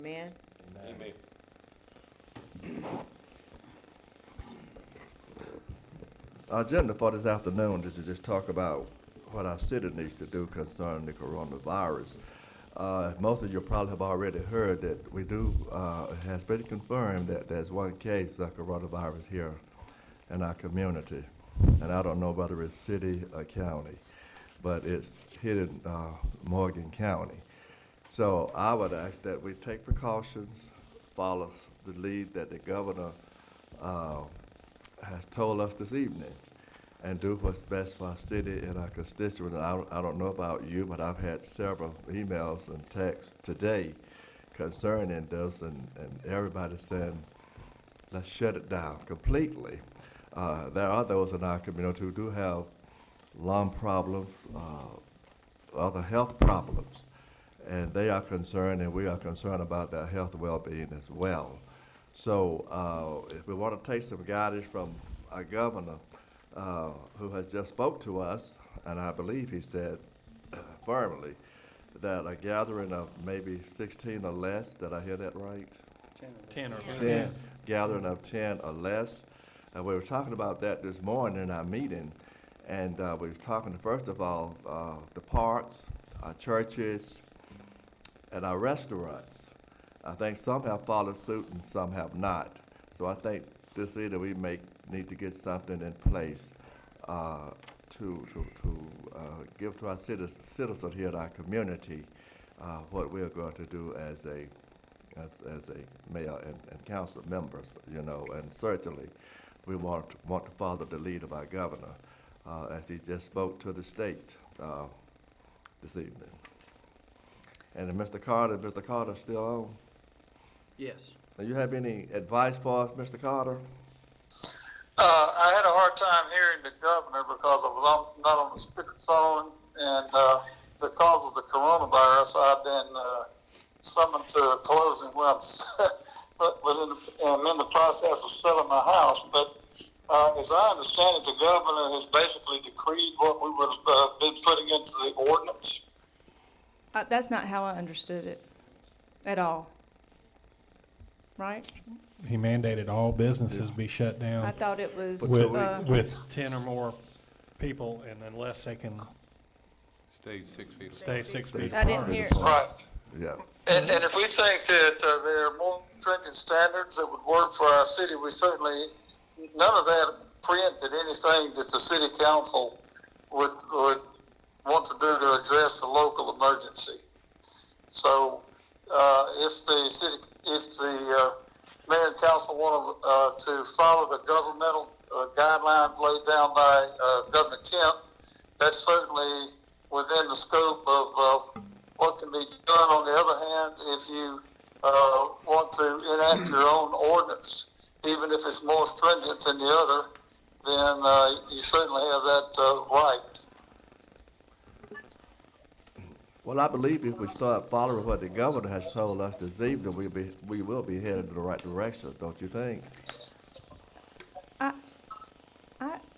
Amen. Amen. Our agenda for this afternoon is to just talk about what our city needs to do concerning the coronavirus. Most of you probably have already heard that it has been confirmed that there's one case of coronavirus here in our community. And I don't know whether it's city or county, but it's hit in Morgan County. So I would ask that we take precautions, follow the lead that the governor has told us this evening, and do what's best for our city and our constituents. And I don't know about you, but I've had several emails and texts today concerning this, and everybody saying, let's shut it down completely. There are those in our community who do have lung problems, other health problems, and they are concerned, and we are concerned about their health and well-being as well. So if we want to take some guidance from our governor, who has just spoke to us, and I believe he said firmly that a gathering of maybe 16 or less, did I hear that right? 10 or 10, gathering of 10 or less. And we were talking about that this morning in our meeting, and we were talking, first of all, the parks, our churches, and our restaurants. I think some have followed suit and some have not. So I think this either we need to get something in place to give to our citizens here in our community what we're going to do as a mayor and council members, you know, and certainly we want to follow the lead of our governor as he just spoke to the state this evening. And Mr. Carter still on? Yes. Do you have any advice for us, Mr. Carter? I had a hard time hearing the governor because I was not on the speakerphone, and because of the coronavirus, I've been summoned to a closing where I'm in the process of selling my house. But as I understand it, the governor has basically decreed what we would have been putting into the ordinance. That's not how I understood it at all. Right? He mandated all businesses be shut I down thought it was, with 10 or more people, and unless they can Stay 6 feet. stay 6 feet I didn't apart. hear. Right. Yeah. And if we think that there are more stringent standards that would work for our city, we certainly, none of that preempted anything that the city council would want to do to address the local emergency. So if the mayor and council want to follow the governmental guidelines laid down by Governor Kemp, that's certainly within the scope of what can be done. On the other hand, if you want to enact your own ordinance, even if it's more stringent than the other, then you certainly have that right. Well, I believe if we start following what the governor has told us this evening, we will be headed in the right direction, don't you think?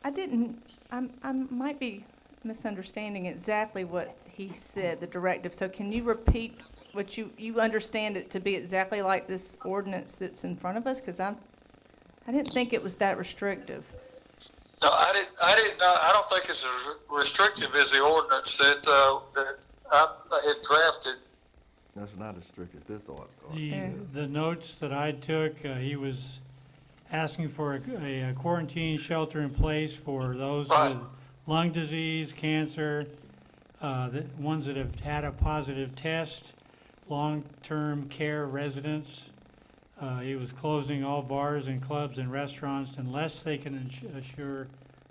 I didn't, I might be misunderstanding exactly what he said, the directive. So can you repeat what you understand it to be exactly like this ordinance that's in front of us? Because I didn't think it was that restrictive. No, I don't think it's as restrictive as the ordinance that I had drafted. That's not as strict as this ordinance. The notes that I took, he was asking for a quarantine shelter in place for those Right. with lung disease, cancer, the ones that have had a positive test, long-term care residents. He was closing all bars and clubs and restaurants unless they can assure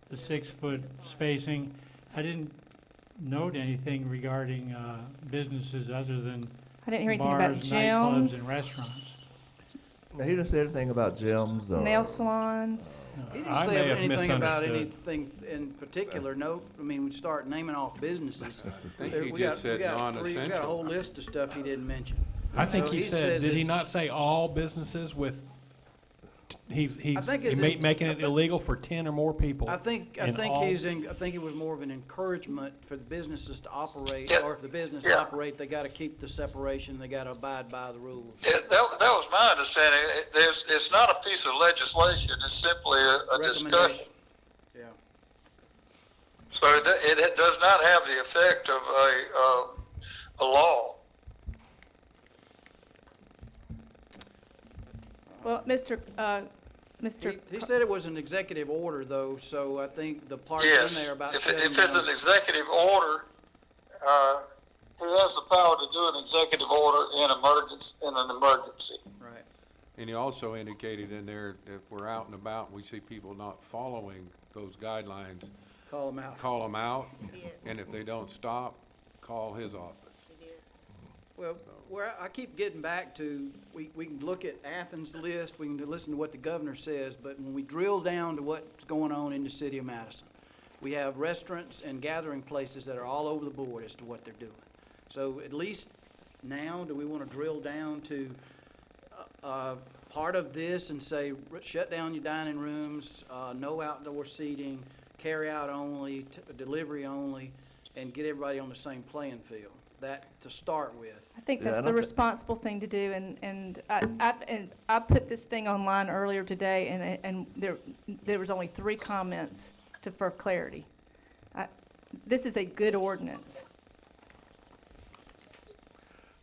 the 6-foot spacing. I didn't note anything regarding businesses other than I didn't hear anything about bars, nightclubs, and gyms, restaurants. Now, he didn't say anything about gyms or nail salons. He didn't I may say have anything about misunderstood. anything in particular, no. I mean, we start naming off businesses. I think he We just said we got a whole non-essential. list of stuff he didn't mention. I think So he he said, says did he it's- not say all businesses with he's think it's making I it think- illegal for 10 or more people. I think in all- I think it was more of an encouragement for the businesses to operate, Yeah. or if the business Yeah. operate, they gotta keep the separation, they gotta abide by the rules. That was my understanding. It's not a piece of legislation. It's simply a discussion. Recommendation. Yeah. So it does not have the effect of a law. Well, Mr. He said it was an executive order though, so I think the part Yes. in there about If shutting it's an down. executive order, he has the power to do an executive order in an emergency. Right. And he also indicated in there, if we're out and about and we see people not following those guidelines, Call them out. call them out, and if they don't stop, call his office. Well, where I keep getting back to, we can look at Athens' list, we can listen to what the governor says, but when we drill down to what's going on in the city of Madison, we have restaurants and gathering places that are all over the board as to what they're doing. So at least now, do we want to drill down to part of this and say, shut down your dining rooms, no outdoor seating, carry out only, delivery only, and get everybody on the same playing field? That to start with. I think Yeah, that's and the I thi- responsible thing to do, and I put this thing online earlier today, and there was only 3 comments for clarity. This is a good ordinance.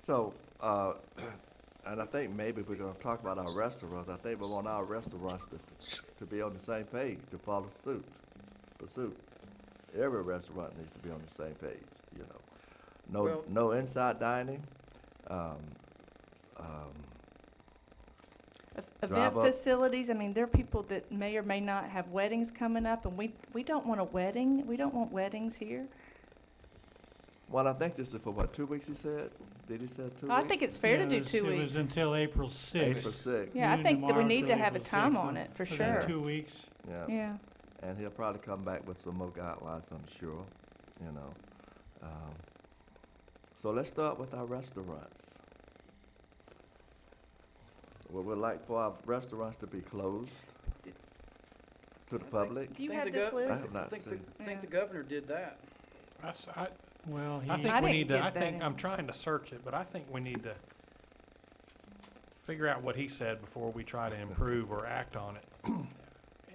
So, and I think maybe we're gonna talk about our restaurants. I think we want our restaurants to be on the same page, to follow suit. Every restaurant needs to be on the same page, you know. Well- No inside dining. Event Drive up. facilities, I mean, there are people that may or may not have weddings coming up, and we don't want a wedding, we don't want weddings here. Well, I think this is for what, 2 weeks, he said? Did he say 2 weeks? I think it's fair to Yeah, do it was- 2 It weeks. was until April 6th. April 6th, Yeah, I Noon think that we tomorrow need to till have a April time 6th, on it, for within sure. 2 weeks. yeah. Yeah. And he'll probably come back with some more guidelines, I'm sure, you know. So let's start with our restaurants. We would like for our restaurants to be closed Did- to the public. Do you Think have the this gov- I list? have not think the- seen. I think Yeah. the governor did that. Well, I he, think I we didn't need to, get I that think, in. I'm trying to search it, but I think we need to figure out what he said before we try to improve or act on it.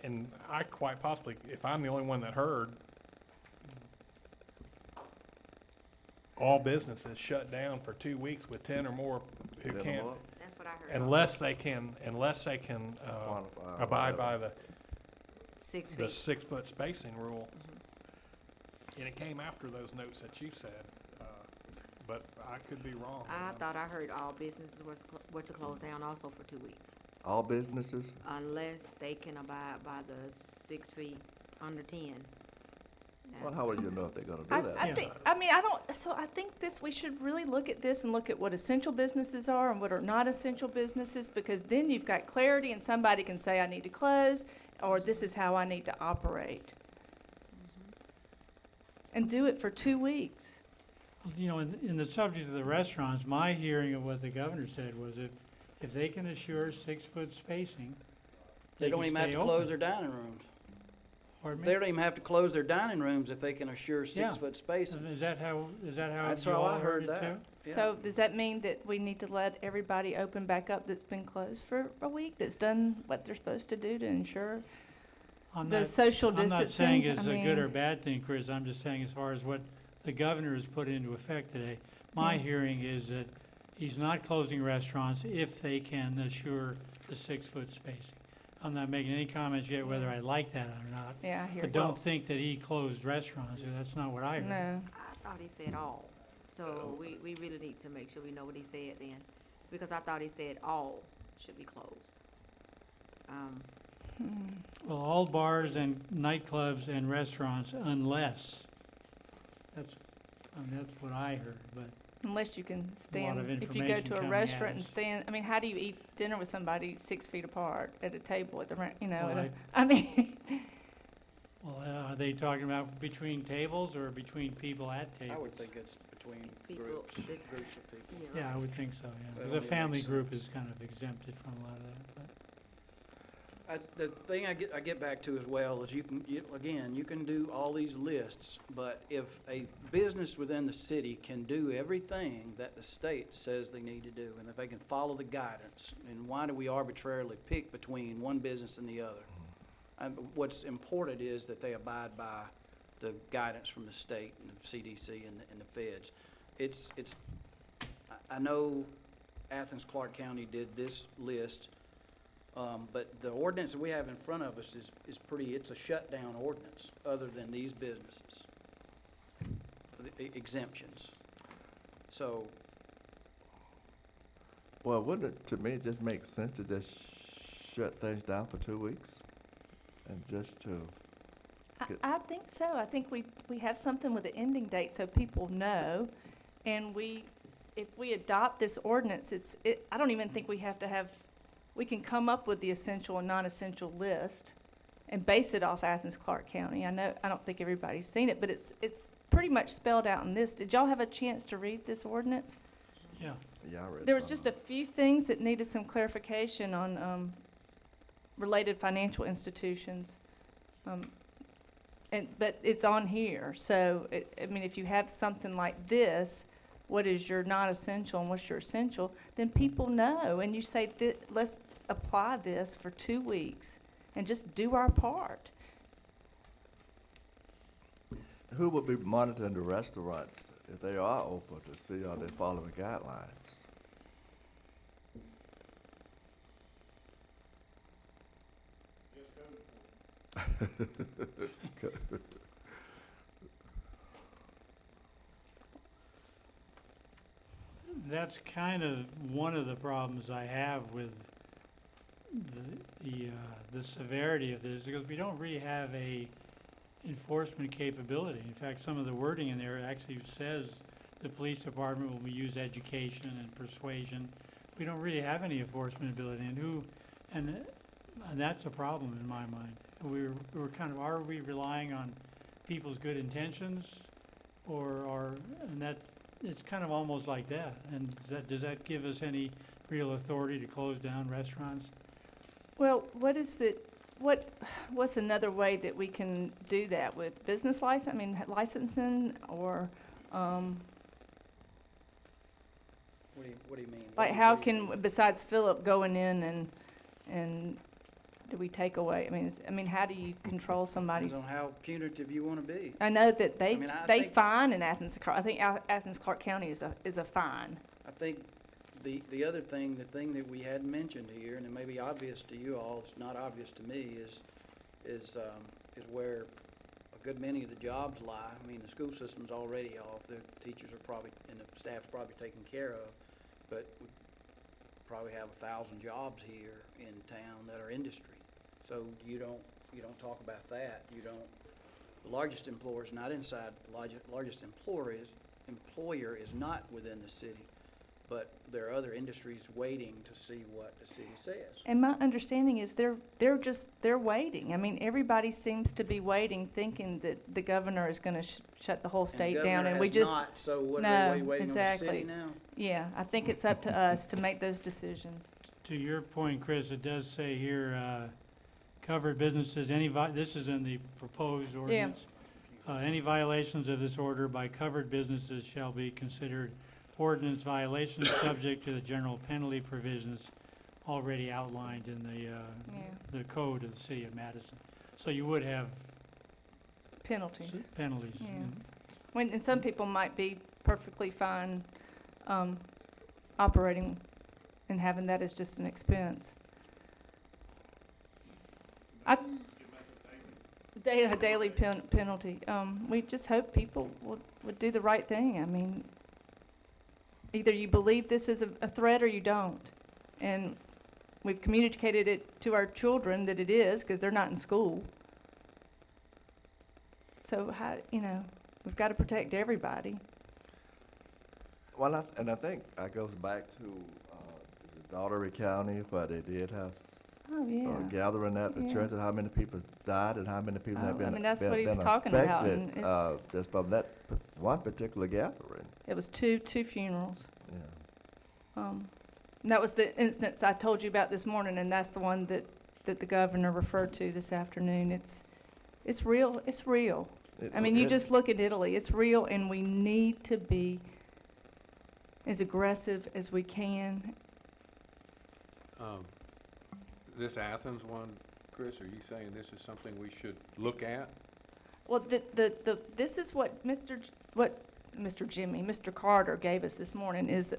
And I quite possibly, if I'm the only one that heard, all businesses shut down for 2 weeks with 10 or more who Fill 'em can't, up, That's what I heard. unless they can quantify, abide by whatever. 6 the feet. 6-foot spacing rule. And it came after those notes that you said, but I could be wrong. I thought I heard all businesses were to close down also for 2 weeks, All businesses? unless they can abide by the 6 feet under 10. Now, Well, how will you know if they're gonna do I that? Yeah. think, I think we should really look at this and look at what essential businesses are and what are not essential businesses, because then you've got clarity and somebody can say, I need to close, or this is how I need to operate. And do it for 2 weeks. you know, in the subject of the restaurants, my hearing of what the governor said was if they can assure 6-foot spacing, They don't can even have stay to close open. their dining rooms. Pardon me? They don't even have to close their dining rooms if they can assure Yeah. 6-foot spacing. Is that how That's you how all I heard it that. too? Yeah. So does that mean that we need to let everybody open back up that's been closed for a week, that's done what they're supposed to do to ensure? I'm The not- social I'm not saying distancing, it's I a good or mean- bad thing, Chris, I'm just saying as far as what the governor has put into effect today. My Yeah. hearing is that he's not closing restaurants if they can assure the 6-foot spacing. I'm not making any comments yet whether I like that or not. Yeah, I hear But you. don't think that he closed restaurants, that's not what I heard. No. I thought he said all. So we really need to make sure we know what he said then, because I thought he said all should be closed. Well, all bars and nightclubs and restaurants unless, that's what I heard, but Unless you can of stand, if you go information to a coming restaurant at and us. stand, I mean, how do you eat dinner with somebody 6 feet apart at a table at the, you know, Well, I mean, well, are they talking about between tables or between people at tables? I would think it's between People groups, that- groups of people. Yeah, Yeah, I right. would think so, yeah. That Because only a makes family group sense. is kind of exempted from a lot of that, but. the thing I get back to as well is you can do all these lists, but if a business within the city can do everything that the state says they need to do, and if they can follow the guidance, and why do we arbitrarily pick between one business and the other? What's important is that they abide by the guidance from the state and the CDC and the feds. I know Athens-Clarke County did this list, but the ordinance that we have in front of us is it's a shutdown ordinance, other than these businesses, the exemptions. So, Well, wouldn't it, to me, it just make sense to just shut things down for 2 weeks? And just to, I think so. I think we have something with an ending date so people know. And if we adopt this ordinance, I don't even think we have to have, we can come up with the essential and non-essential list and base it off Athens-Clarke County. I don't think everybody's seen it, but it's pretty much spelled out in this. Did y'all have a chance to read this ordinance? Yeah. yeah, I read There was some just of a few things that needed some clarification on related financial institutions. But it's on here, so, I mean, if you have something like this, what is your non-essential and what's your essential, then people know, and you say, let's apply this for 2 weeks and just do our part. Who would be monitoring the restaurants if they are open to see are they following guidelines? That's kind of one of the problems I have with the severity of this, because we don't really have a enforcement capability. In fact, some of the wording in there actually says the police department will use education and persuasion. We don't really have any enforcement ability, and that's a problem in my mind. We're kind of, are we relying on people's good intentions, and that, it's kind of almost like that. And does that give us any real authority to close down restaurants? Well, what's another way that we can do that with business license, licensing, or, what do you mean? like, how can, besides Philip going in and do we take away, how do you control somebody's? Depends on how punitive you want to be. I know that I think- fine in Athens-Clarke, I think Athens-Clarke County is a fine. I think the other thing, the thing that we hadn't mentioned here, and it may be obvious to you all, it's not obvious to me, is where a good many of the jobs lie. I mean, the school system's already off, the teachers are probably, and the staff's probably taken care of, but we probably have 1,000 jobs here in town that are industry. So you don't talk about that. The largest employer is not inside, largest employer is not within the city, but there are other industries waiting to see what the city says. And my understanding is they're waiting. Everybody seems to be waiting, thinking that the governor is gonna shut the whole state down, and we just. And the governor has not, so what No, are they waiting on the exactly. city now? Yeah, I think it's up to us to make those decisions. To your point, Chris, it does say here, covered businesses, this is in the proposed ordinance. Any violations of this order by covered businesses shall be considered ordinance violations subject to the general penalty provisions already outlined in the code of the city of Madison. So you would have Penalties. penalties. Yeah. And some people might be perfectly fine operating and having that as just an expense. A daily penalty. We just hope people would do the right thing. Either you believe this is a threat or you don't. And we've communicated it to our children that it is, because they're not in school. So we've got to protect everybody. Well, I think that goes back to Daugherty County, where they did have Oh, yeah. gathering at the Yeah. church, and how many people died and how many people have Oh, been that's what he was been talking about, affected, and it's- just from that one particular gathering. It was two funerals. Yeah. And that was the instance I told you about this morning, and that's the one that that the governor referred to this afternoon, it's real, it's real. It- I mean, you it- just look at Italy, it's real, and we need to be as aggressive as we can. This Athens one, Chris, are you saying this is something we should look at? Well, this is what Mr. Carter gave us this morning is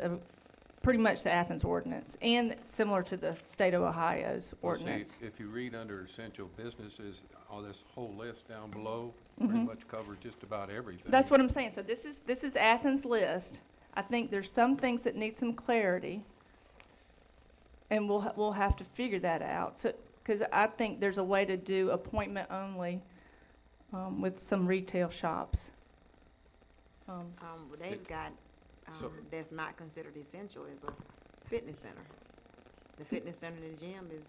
pretty much the Athens ordinance, and similar to the state of Ohio's Well, see, ordinance. if you read under essential businesses, all this whole list down below pretty Mhm. much covers just about everything. That's what I'm saying, so this is Athens' list. I think there's some things that need some clarity, and we'll have to figure that out, so, because I think there's a way to do appointment only, with some retail shops. They've got, So- that's not considered essential is a fitness center. The fitness center and the gym is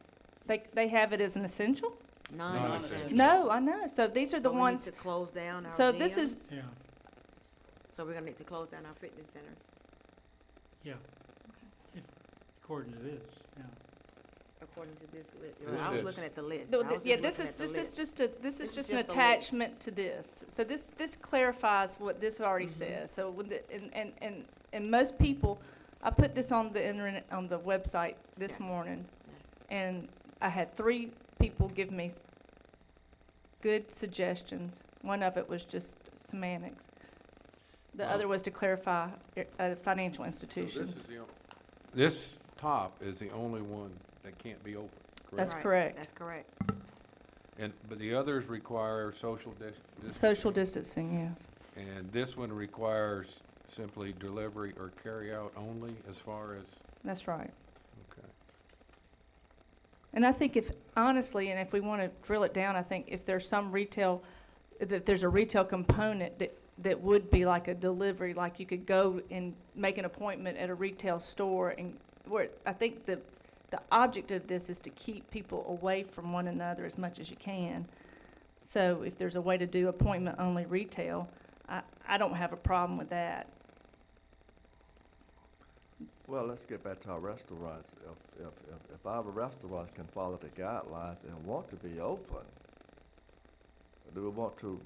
They have it as an essential? non-essential. No, I know, so these are the So we need ones, to close down our so this is, gyms. Yeah, So we're gonna need to close down our fitness centers, yeah. If- According to this, yeah. according to this list. This I was is- looking at the list. no, I was yeah, just this looking is at the just, list. this is This is just an just the list. attachment to this. So this clarifies what this already Mhm. says. So with and most people, I put this on the internet, on the website this Yeah. morning, Yes. and I had 3 people give me good suggestions. One of it was just semantics. The Well- other was to clarify financial So this institutions. is this top is the only one that can't be open, That's correct? Right, correct. That's correct. But the others require social distancing. Social distancing, yes. And this one requires simply delivery or carry out only as far as, That's right. okay. And I think honestly, and if we want to drill it down, I think if there's some retail, that there's a retail component that would be like a delivery, like you could go and make an appointment at a retail store, and where, I think the object of this is to keep people away from one another as much as you can. So if there's a way to do appointment only retail, I don't have a problem with that. Well, let's get back to our restaurants. If our restaurants can follow the guidelines and want to be open, do we want to,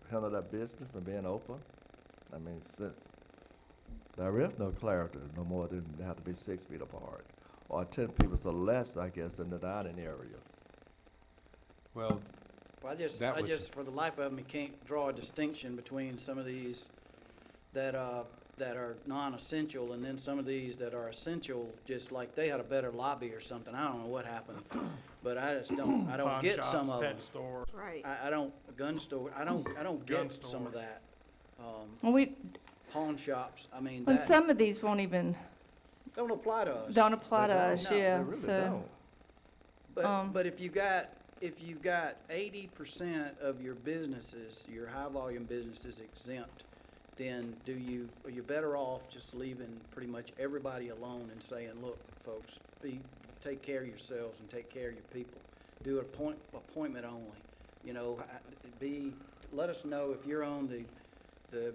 handle that business from being open? I mean, since there is no clarity, no more than they have to be 6 feet apart, or 10 people or less, I guess, in the dining area. Well, Well, That I was- just, for the life of me, can't draw a distinction between some of these that are non-essential and then some of these that are essential, just like they had a better lobby or something. I don't know what happened, but I just don't, I don't Pawn get shops, some of them. Pet store. Right. I don't, a gun store, I don't Gun get some store. of that. Well, Pawn shops, I mean, and that some of these won't even, don't apply to us. don't apply to They don't. us, No, They yeah, really so. don't. But if you got 80% of your businesses, your high volume businesses exempt, then are you better off just leaving pretty much everybody alone and saying, look, folks, take care of yourselves and take care of your people. Do appointment only, you know, let us know if you're on the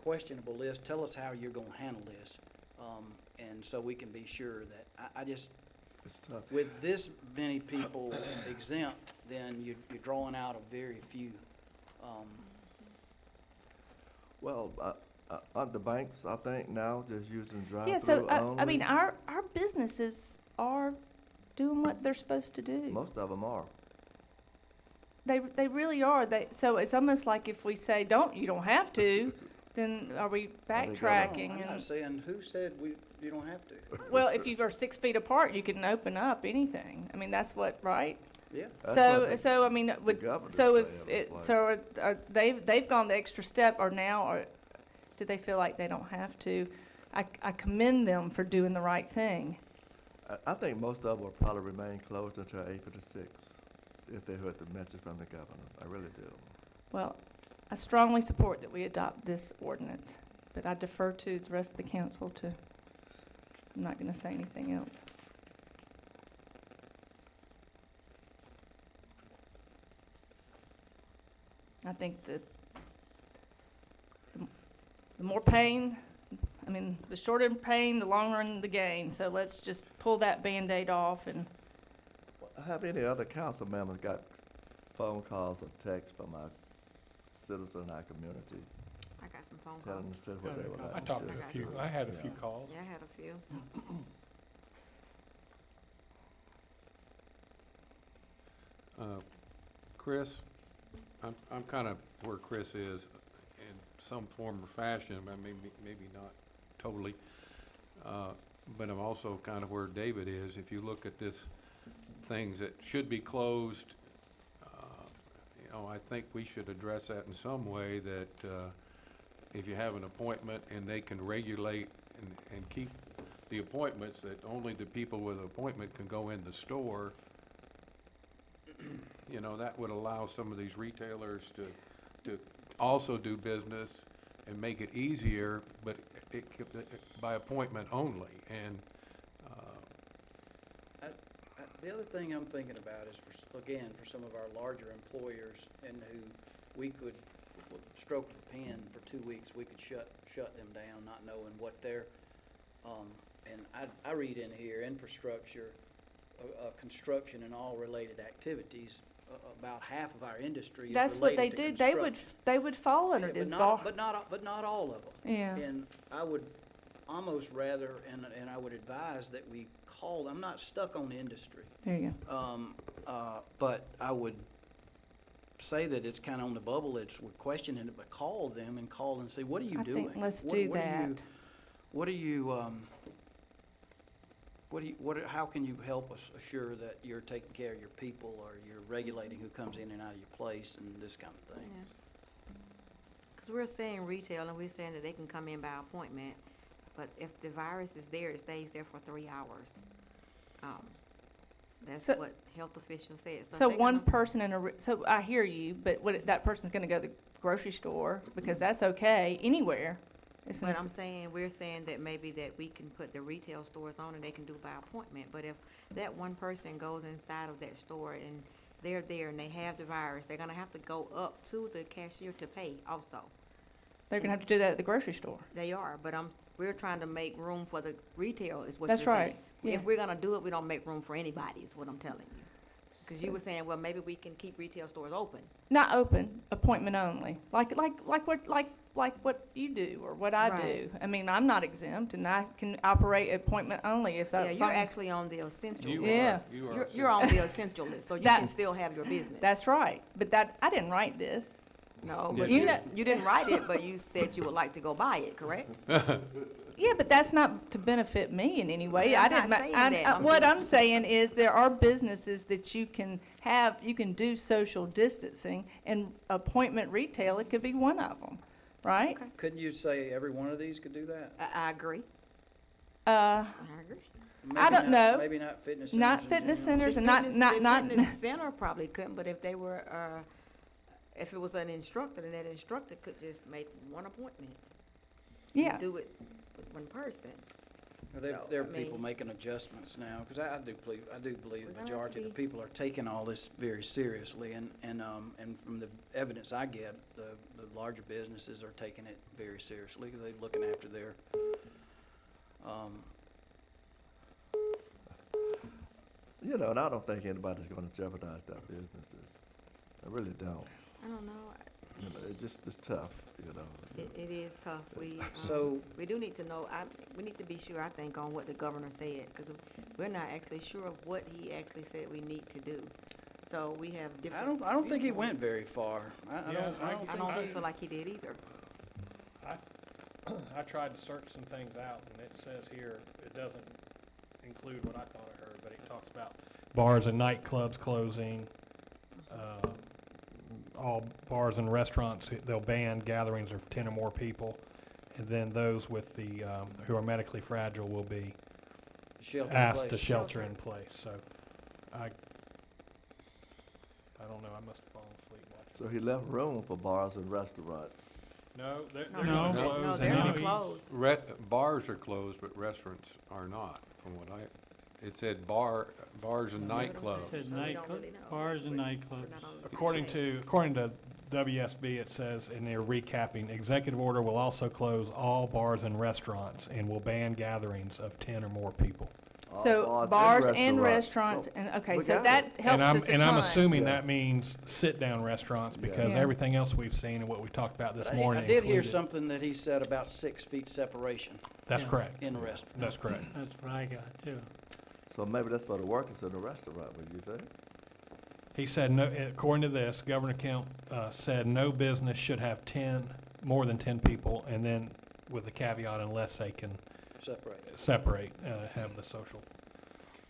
questionable list, tell us how you're gonna handle this. And so we can be sure that, I just, It's tough. with this many people exempt, then you're drawing out a very few. Well, the banks, I think now just using Yeah, so, drive-through only. I mean, our businesses are doing what they're supposed to do. Most of them are. They really are. So it's almost like if we say, you don't have to, then are we backtracking? I'm not And, saying, who said you don't have to? well, if you are 6 feet apart, you can open up anything. I mean, that's what, right? Yeah. That's what So, I mean, governor so if, said, it's like- so they've gone the extra step, or now, or do they feel like they don't have to? I commend them for doing the right thing. I think most of them will probably remain closed until April the 6th, if they heard the message from the governor. I really do. Well, I strongly support that we adopt this ordinance, but I defer to the rest of the council I'm not gonna say anything else. I think that the more pain, the shorter the pain, the longer the gain, so let's just pull that Band-Aid off and, Have any other council members got phone calls or texts from our citizens in our community I got some phone telling calls. us just what they would like I to talked see? to a Okay. few, I had a few Yeah. calls. Yeah, I had a few. Chris, I'm kind of where Chris is in some form or fashion, but maybe not totally. But I'm also kind of where David is. If you look at this, things that should be closed, I think we should address that in some way, that if you have an appointment and they can regulate and keep the appointments, that only the people with an appointment can go in the store, that would allow some of these retailers to also do business and make it easier, but by appointment only. And The other thing I'm thinking about is, for some of our larger employers and who we could, with a stroke of a pen for 2 weeks, we could shut them down, not knowing what their, and I read in here, infrastructure, construction and all related activities, about half of our industry is That's what they related to do. construction. They would fall under Yeah, this but bar. but not all of them. Yeah. And I would almost rather, and I would advise that we call, I'm not stuck on industry. There you go. But I would say that it's kind of on the bubble, we're questioning it, but call them and say, what are you I doing? think let's What- do what are you- that. how can you help us assure that you're taking care of your people, or you're regulating who comes in and out of your place and this kind of thing? Because we're saying retail, and we're saying that they can come in by appointment, but if the virus is there, it stays there for 3 hours. That's So- what health officials said. So if they're one gonna- person so I hear you, but that person's gonna go to the grocery store, because that's okay, anywhere. It's in But the I'm saying, we're saying that maybe that we can put the retail stores on and they can do by appointment. But if that one person goes inside of that store and they're there and they have the virus, they're gonna have to go up to the cashier to pay also. They're gonna have to do that at the grocery store. They are, but we're trying to make room for the retail, is what That's you're saying. right, yeah. If we're gonna do it, we don't make room for anybody, is what I'm telling you. Because you were saying, well, maybe we can keep retail stores open. Not open, appointment only, like what you do, or what I do. Right. I mean, I'm not exempt, and I can operate appointment only if Yeah, that's you're something. actually on the essential You list. Yeah. are, you are. You're on the essential list, so you That- can still have your business. That's right, but I didn't write this. No, Yeah. but You know- you didn't write it, but you said you would like to go buy it, correct? Yeah, but that's not to benefit me in any way. Yeah, I I'm didn't. not ma- saying I- that. I'm What just- I'm saying is there are businesses that you can do social distancing, and appointment retail, it could be one of them, right? Okay. Couldn't you say every one of these could do that? I agree, Uh, I agree. I Maybe don't not- know. Maybe not fitness centers. not in fitness general. centers, The and not, fitness- not, the not, fitness center probably couldn't, but if they were, if it was an instructor, then that instructor could just make one appointment. yeah. Do it with one person. There So, there are I people mean- making adjustments now, because I do believe We're the gonna have to majority of the be- people are taking all this very seriously, and from the evidence I get, the larger businesses are taking it very seriously, 'cause they're looking after their, And I don't think anybody's gonna jeopardize their businesses. I really don't. I don't know, It's tough, it is tough. So- We do need to know, we need to be sure, I think, on what the governor said, because we're not actually sure of what he actually said we need to do. So we have different. I don't think he went very far. I Yeah, don't I think don't he- feel like he did either. I tried to search some things out, and it says here, it doesn't include what I thought I heard, but it talks about bars and nightclubs closing, all bars and restaurants, they'll ban gatherings of 10 or more people, and then those with the, who are medically fragile will be Shelter in asked to place. shelter in place, so I don't know, I must have fallen asleep watching. So he left room for bars and restaurants. No, they're No, gonna no, close. No, and they're then gonna he's- close. Bars are closed, but restaurants are not, from what it said bars and See what I'm nightclubs. saying? Said So we don't really know. bars and We're nightclubs. not on the same According page. to WSB, it says, and they're recapping, executive order will also close all bars and restaurants and will ban gatherings of 10 or more people. All So bars and restaurants. restaurants, and, okay, We so got that it. helps us a ton. And I'm assuming Yeah. that means sit-down restaurants, because Yeah. everything else we've seen and what we talked about this But morning I did hear included- something that he said about 6 feet separation That's Yeah. correct. in the restaurant. That's correct. That's what I got too. So maybe that's for the workers in the restaurant, would you say? He said, no, according to this, Governor Kemp said no business should have more than 10 people, and then with the caveat, unless they can Separate. have the social.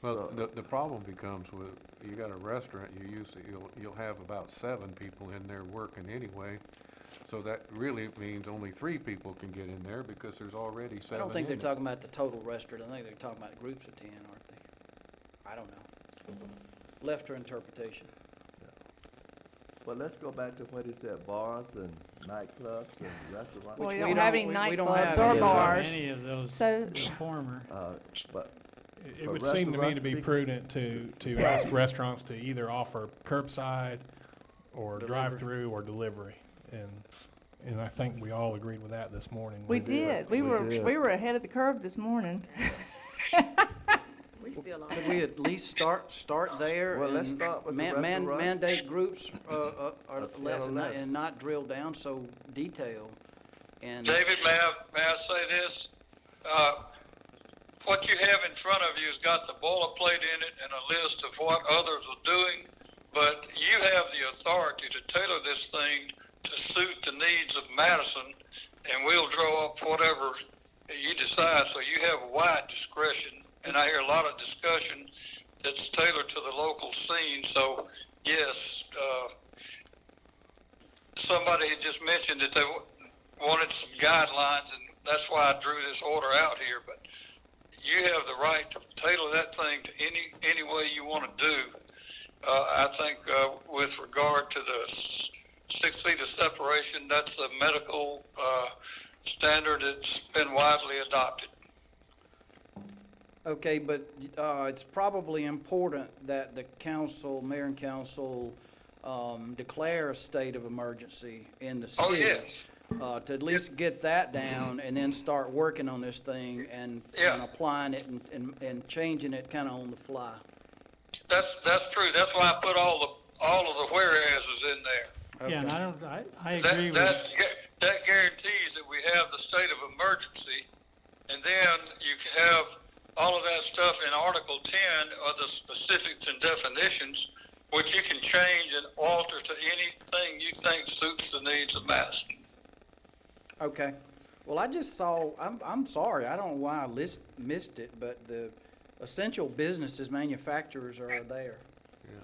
Well, So- the problem becomes with, you got a restaurant, you'll have about 7 people in there working anyway. So that really means only 3 people can get in there because there's already 7 I don't think in they're it. talking about the total restaurant. I think they're talking about groups of 10, aren't they? I don't know. Left her interpretation. But let's go back to what he said, bars and nightclubs and restaurants. Well, we we don't don't- have any we don't nightclubs have or any of those. bars, Any of those, so, the former. But It For would seem to me restaurants to be to be- prudent to ask restaurants to either offer curbside or Delivery. drive-through or delivery. And I think we all agreed with that this morning. we did. did, We we did. were ahead of the curve this morning. We still Could on. we at least start there? Well, let's and start with the restaurant. mandate groups, or Of 10 less or and not, less. and not drill down so detailed. And David, may I say this? What you have in front of you has got the boilerplate in it and a list of what others are doing, but you have the authority to tailor this thing to suit the needs of Madison, and we'll draw up whatever you decide, so you have wide discretion. And I hear a lot of discussion that's tailored to the local scene, so yes, somebody had just mentioned that they wanted some guidelines, and that's why I drew this order out here, but you have the right to tailor that thing to any way you want to do. I think with regard to the 6 feet of separation, that's a medical standard that's been widely adopted. Okay, but it's probably important that the council, mayor and council, declare a state of emergency in the city. Oh, yes. To at least get that down and then start working on this thing and Yeah. applying it and changing it kind of on the fly. That's true. That's why I put all of the whereases in there. Yeah, and Okay. I agree with, That guarantees that we have the state of emergency, and then you can have all of that stuff in Article 10 of the specifics and definitions, which you can change and alter to anything you think suits the needs of Madison. Okay. Well, I just saw, I'm sorry, I don't know why I missed it, but the essential businesses, manufacturers are there. Yeah.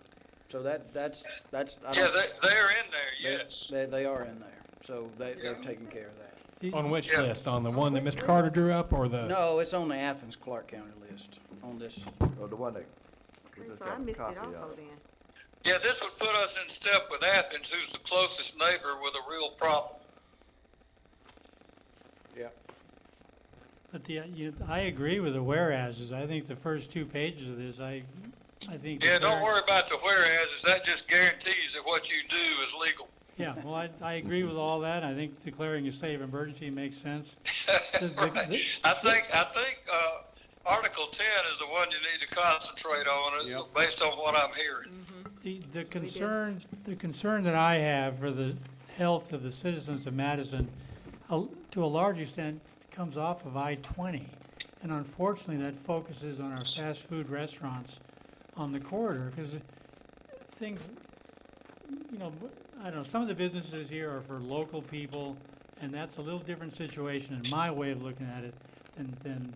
So that's, I Yeah, don't, they're in there, yes. they are in there. So they're taking care of that. On which Yeah. list? On the one that Mr. Carter drew up, or the? No, it's on the Athens-Clarke County list on this. the one that. we Okay, just so got I a missed copy it of. also then. Yeah, this would put us in step with Athens, who's the closest neighbor with a real problem. Yeah. but I agree with the whereases. I think the first 2 pages of this, I think. Yeah, don't declaring- worry about the whereas, that just guarantees that what you do is legal. Yeah, well, I agree with all that. I think declaring a state of emergency makes sense. The- Right. I think Article 10 is the one you need to concentrate on, Yep. based on what I'm hearing. The concern that I have for the health of the citizens of Madison, to a large extent, comes off of I-20. And unfortunately, that focuses on our fast food restaurants on the corridor, because things, I don't know, some of the businesses here are for local people, and that's a little different situation in my way of looking at it than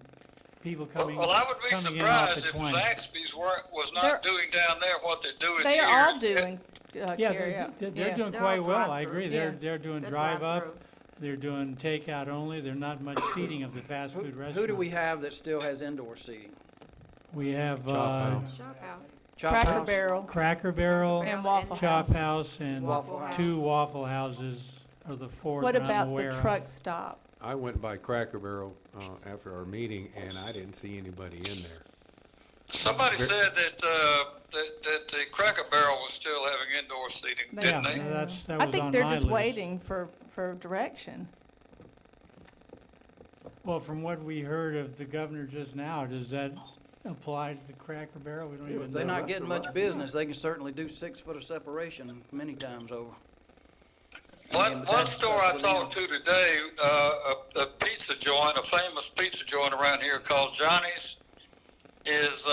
people coming Well, I would be coming in off the surprised if 20. Zaxby's was They're- not doing down there what they're doing They here. are all doing, Yeah, carry out. they're Yeah. doing They're quite all well, I drive-through. agree. Yeah. They're doing They're drive up, drive-through. they're doing takeout only, they're not much seating of the fast food restaurants. Who do we have that still has indoor seating? We have, Chop House. Shop House. Chop Cracker House? Barrel Cracker Barrel, and Waffle Chop House. House, and Waffle House. 2 Waffle Houses are the 4 What that I'm about aware the of. truck stop? I went by Cracker Barrel after our meeting, and I didn't see anybody in there. Somebody said that the Cracker Barrel was still having indoor seating, They didn't Yeah, they? that was on my I list. think they're just waiting for direction. Well, from what we heard of the governor just now, does that apply to the Cracker Barrel? We don't Yeah, even If they're know. not getting much business, they can certainly do 6 foot of separation many times over. One, Again, but one that's store I up to them. talked to today, a pizza joint, a famous pizza joint around here called Johnny's, is,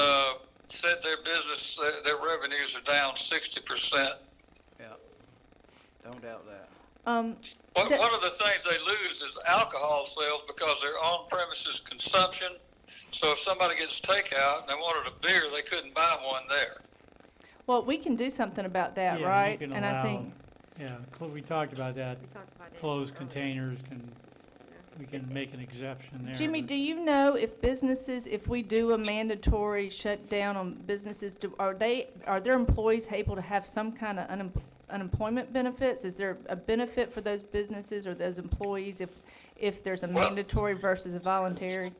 said their business, their revenues are down 60%. Yeah, don't doubt that. One of the things they lose is alcohol sales because they're on-premises consumption. So if somebody gets takeout and they wanted a beer, they couldn't buy one there. Well, we can do something about that, Yeah, you right? can And I allow- think, Yeah, we talked about that. We talked about that Closed earlier. containers we can make an exception there. Jimmy, but- do you know if businesses, if we do a mandatory shutdown on businesses, are their employees able to have some kind of unemployment benefits? Is there a benefit for those businesses or those employees if there's a Well- mandatory versus a voluntary?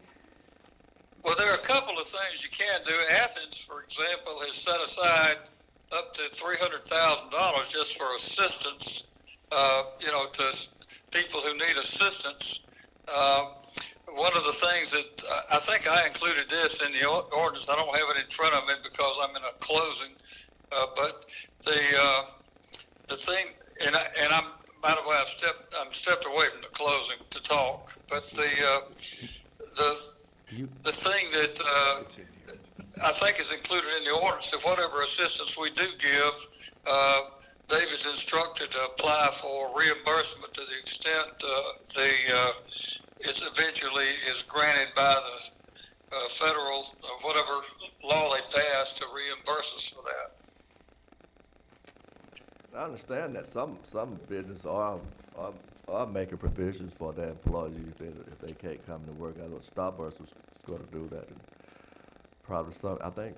Well, there are a couple of things you can do. Athens, for example, has set aside up to $300,000 just for assistance, to people who need assistance. One of the things that I think I included this in the ordinance. I don't have it in front of me because I'm in a closing. But the thing, and I'm, by the way, I'm stepped away from the closing to talk. But the thing that I think is included in the ordinance, if whatever assistance we do give, David's instructed to apply for reimbursement to the extent it eventually is granted by the federal, whatever law they pass to reimburse us for that. I understand that some businesses are making provisions for their employees if they can't come to work. I know Starbucks was going to do that, and probably I think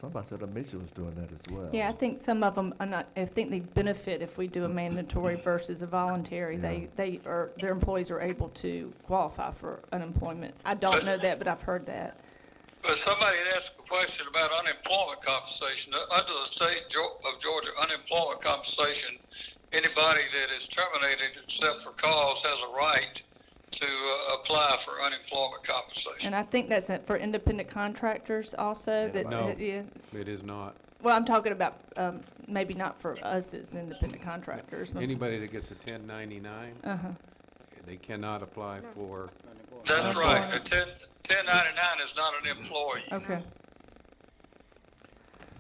somebody said Amicia was doing that as well. Yeah, I think some of them are not, I think they benefit if we do a mandatory versus a voluntary. Yeah. Their employees are able to qualify for unemployment. I don't know that, but I've heard that. But somebody had asked a question about unemployment compensation. Under the state of Georgia unemployment compensation, anybody that is terminated except for cause has a right to apply for unemployment compensation. And I think that's it for independent contractors also, that, No. yeah. It is not. Well, I'm talking about, maybe not for us as independent contractors. but- Anybody that gets a 1099, Uh-huh. they cannot apply for, That's right. A 1099 is not an employee. Okay.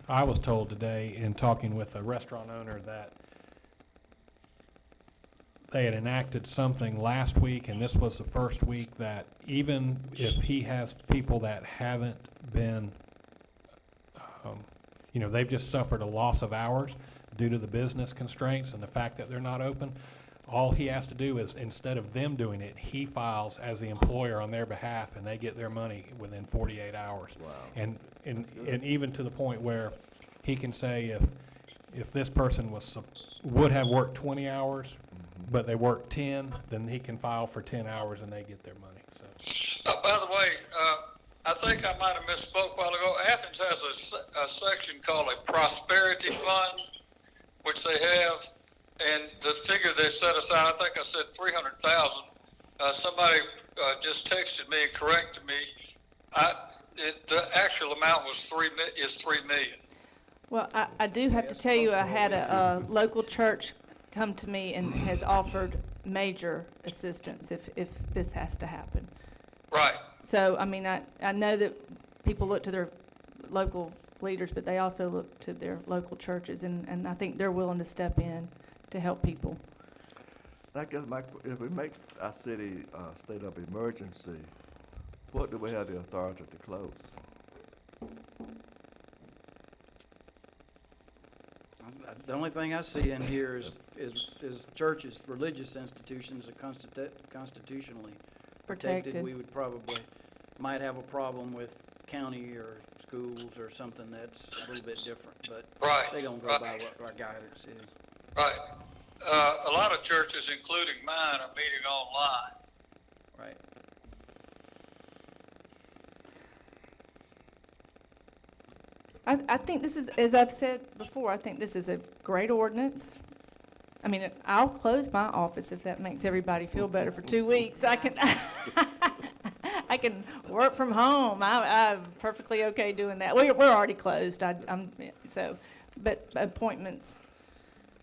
I was told today in talking with a restaurant owner that they had enacted something last week, and this was the first week, that even if he has people that haven't been, they've just suffered a loss of hours due to the business constraints and the fact that they're not open, all he has to do is, instead of them doing it, he files as the employer on their behalf, and they get their money within 48 hours. Wow. And even to the point where he can say if this person would have worked 20 hours, but they worked 10, then he can file for 10 hours and they get their money, so. By the way, I think I might have misspoke a while ago. Athens has a section called a prosperity fund, which they have, and the figure they set aside, I think I said 300,000. Somebody just texted me and corrected me. The actual amount was is 3 million. Well, I do have to tell you, I had a local church come to me and has offered major assistance if this has to happen. Right. So, I mean, I know that people look to their local leaders, but they also look to their local churches, and I think they're willing to step in to help people. I guess if we make our city a state of emergency, what do we have the authority to close? The only thing I see in here is churches, religious institutions are constitutionally protected. Protected. We would might have a problem with county or schools or something that's a little bit different, but Right. they're gonna go by what our guidance is. Right. A lot of churches, including mine, are meeting online. Right. I think this is, as I've said before, I think this is a great ordinance. I mean, I'll close my office if that makes everybody feel better for 2 weeks. I can, I can work from home. I'm perfectly okay doing that. We're already closed. But appointments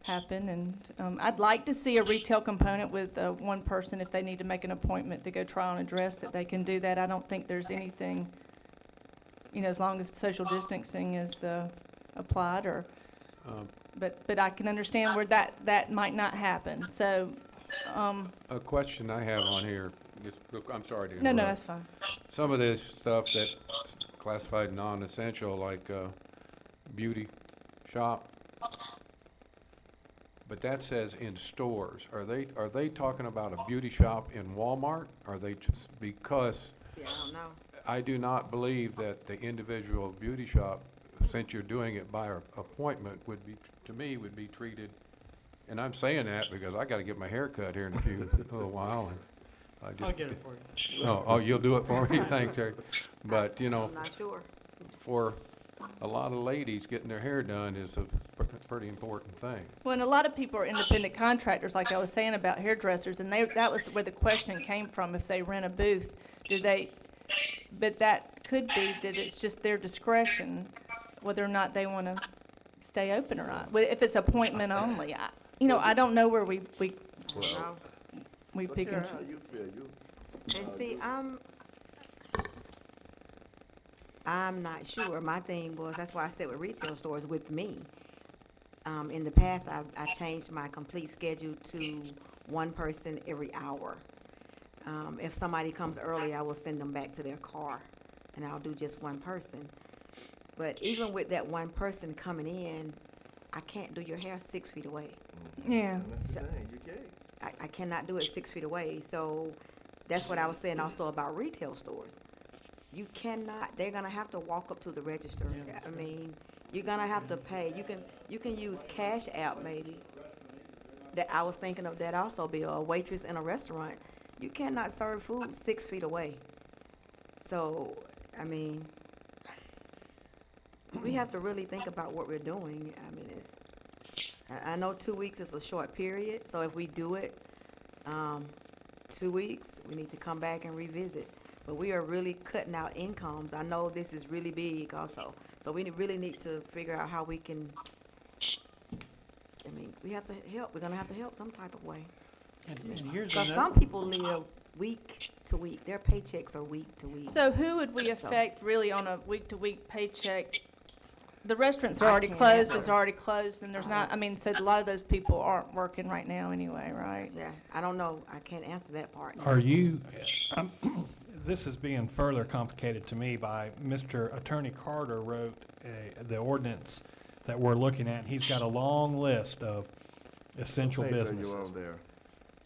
happen, and I'd like to see a retail component with one person if they need to make an appointment to go try on a dress, that they can do that. I don't think there's anything, as long as social distancing is applied, or, but I can understand where that might not happen. So, A question I have on here, I'm sorry to no, interrupt. that's fine. Some of this stuff that's classified non-essential, like beauty shop, but that says in stores. Are they talking about a beauty shop in Walmart? Are they just, because See, I don't know. I do not believe that the individual beauty shop, since you're doing it by appointment, would be treated, and I'm saying that because I gotta get my hair cut here in a little while, and I just. I'll get it for you. Oh, you'll do it for me? Thanks, Eric. But, I'm not sure. for a lot of ladies, getting their hair done is a pretty important thing. Well, and a lot of people are independent contractors, like I was saying about hairdressers, and that was where the question came from. If they rent a booth, but that could be that it's just their discretion whether or not they want to stay open or not. If it's appointment only, I don't know where we I don't know. pick and How you feel? And see, I'm not sure. My thing was, that's why I said with retail stores with me. In the past, I changed my complete schedule to one person every hour. If somebody comes early, I will send them back to their car, and I'll do just one person. But even with that one person coming in, I can't do your hair 6 feet away. Yeah. That's the So- thing, you can't. I cannot do it 6 feet away. So that's what I was saying also about retail stores. You cannot, they're gonna have to walk up to the register. I mean, you're gonna have to pay. You can use Cash App maybe. That I was thinking of that also, be a waitress in a restaurant. You cannot serve food 6 feet away. So, I mean, we have to really think about what we're doing. I mean, I know 2 weeks is a short period, so if we do it, 2 weeks, we need to come back and revisit. But we are really cutting out incomes. I know this is really big also. So we really need to figure out how we can, we have to help. We're gonna have to help some type of way. And here's Because another, some people live week to week. Their paychecks are week to week. So who would we affect really on a week-to-week paycheck? The restaurants are I already can't closed, answer. it's already closed, and there's not, so a lot of those people aren't working right now anyway, right? Yeah, I don't know. I can't answer that part. Are you, this is being further complicated to me by Mr. Attorney Carter wrote the ordinance that we're looking at. He's got a long list of essential What page are businesses. you on there?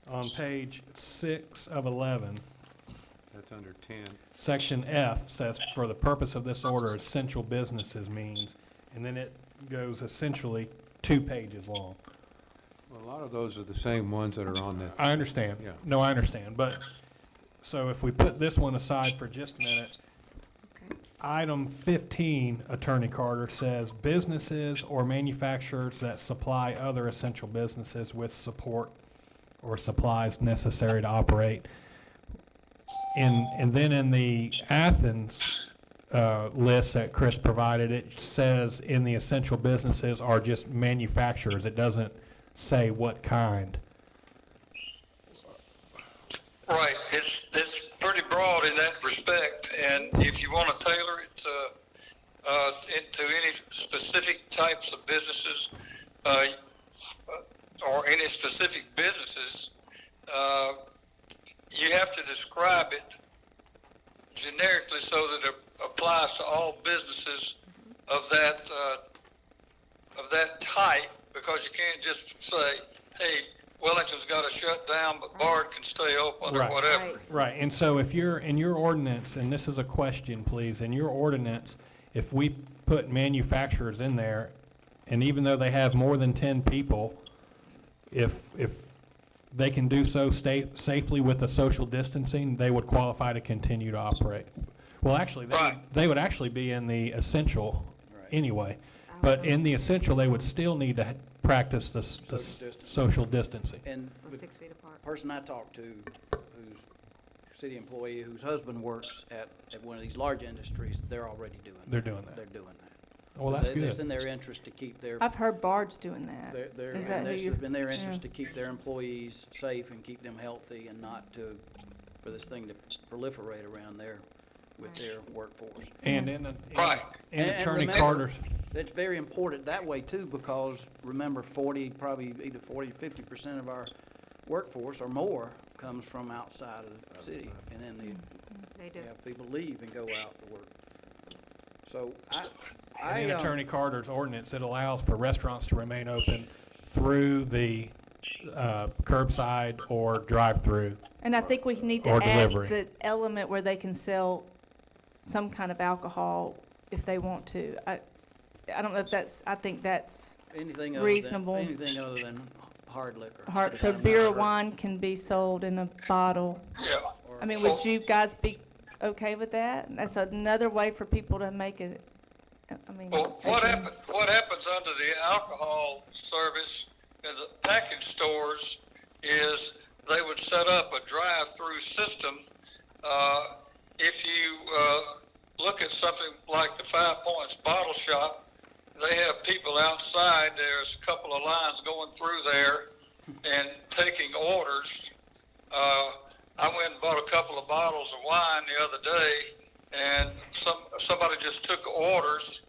On page 6 of 11, That's under 10. section F says, for the purpose of this order, essential businesses means, and then it goes essentially 2 pages long. Well, a lot of those are the same ones that are on the, I understand. Yeah. No, I understand. But, so if we put this one aside for just a minute, Okay. item 15, Attorney Carter says, businesses or manufacturers that supply other essential businesses with support or supplies necessary to operate. And then in the Athens list that Chris provided, it says in the essential businesses are just manufacturers. It doesn't say what kind. Right, it's pretty broad in that respect, and if you want to tailor it into any specific types of businesses, or any specific businesses, you have to describe it generically so that it applies to all businesses of that type, because you can't just say, hey, Wellington's got to shut down, but Bard can stay open or Right. whatever. Right. Right, and so if you're, in your ordinance, and this is a question, please, in your ordinance, if we put manufacturers in there, and even though they have more than 10 people, if they can do so safely with the social distancing, they would qualify to continue to operate. Well, actually, Right. they would actually be in the essential Right. anyway. But in the essential, they would still need to practice the Social distancing. social distancing. and So the 6 feet apart. person I talked to, who's city employee whose husband works at one of these large industries, they're already doing that. They're doing that. They're doing that. Well, that's It's good. in their interest to keep their, I've heard Bard's doing that. Is that who it's you? in their interest yeah. to keep their employees safe and keep them healthy and not for this thing to proliferate around there with their workforce. And Right. in And Attorney remember- Carter's, It's very important that way too, because remember, probably either 40-50% of our workforce or more comes from outside of the city. And then They do. they have people leave and go out to work. So in Attorney Carter's ordinance, it allows for restaurants to remain open through the curbside or drive-through. And I think we need to Or add delivery. the element where they can sell some kind of alcohol if they want to. I don't know if that's, I think that's anything reasonable. Anything other than hard liquor. hard. So Kind of beer or restrict- wine can be sold in a bottle. Yeah. or- I mean, would you guys be okay with that? That's another way for people to make it, I mean. Well, what happens under the alcohol service in the package stores is they would set up a drive-through system. If you look at something like the 5 Points Bottle Shop, they have people outside. There's a couple of lines going through there and taking orders. I went and bought a couple of bottles of wine the other day, and somebody just took orders,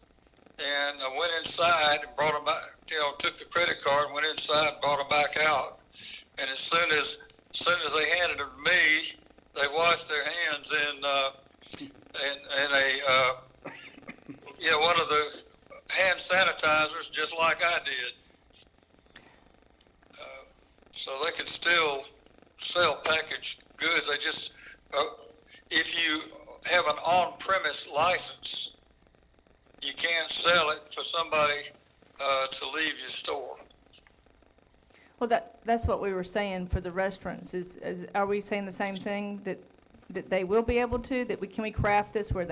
and I went inside and brought them back. Took the credit card and went inside and brought them back out. And as soon as they handed them to me, they washed their hands in a one of the hand sanitizers, just like I did. So they can still sell packaged goods. They just, if you have an on-premise license, you can't sell it for somebody to leave your store. Well, that's what we were saying for the restaurants, are we saying the same thing, that they will be able to, can we craft this where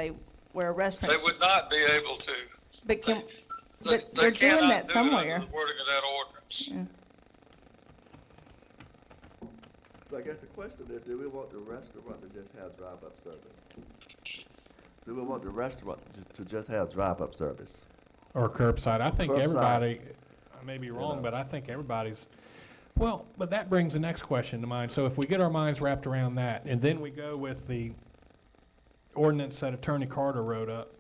a restaurant? They would not be able to. But They they're doing cannot that do it somewhere. under the wording of that ordinance. Yeah. So I guess the question is, do we want the restaurant to just have drive-up service? Do we want the restaurant to just have drive-up service? Or curbside. I think Curbside. everybody, I may be wrong, know. but I think everybody's, well, but that brings the next question to mind. So if we get our minds wrapped around that, and then we go with the ordinance that Attorney Carter wrote up,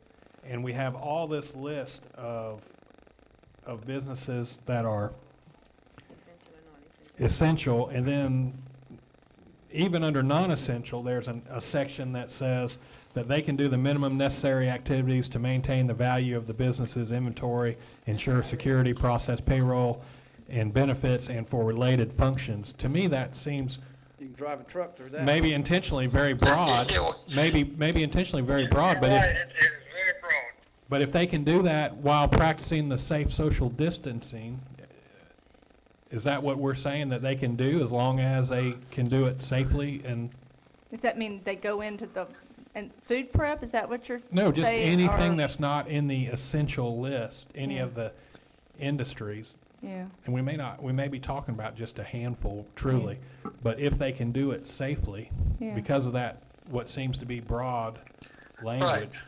and we have all this list of businesses that are essential, and then even under non-essential, there's a section that says that they can do the minimum necessary activities to maintain the value of the business's inventory, ensure security, process payroll and benefits, and for related functions. To me, that seems You can drive a truck through that. maybe intentionally very broad, maybe intentionally very broad, but Right, if, it is very broad. but if they can do that while practicing the safe social distancing, is that what we're saying that they can do, as long as they can do it safely? And Does that mean they go into and food prep, is that what you're saying? no, just anything Or- that's not in the essential list, any Yeah. of the industries. Yeah, And we may be talking about just a handful truly, but if they can do it safely, yeah. because of that, what seems to be broad language.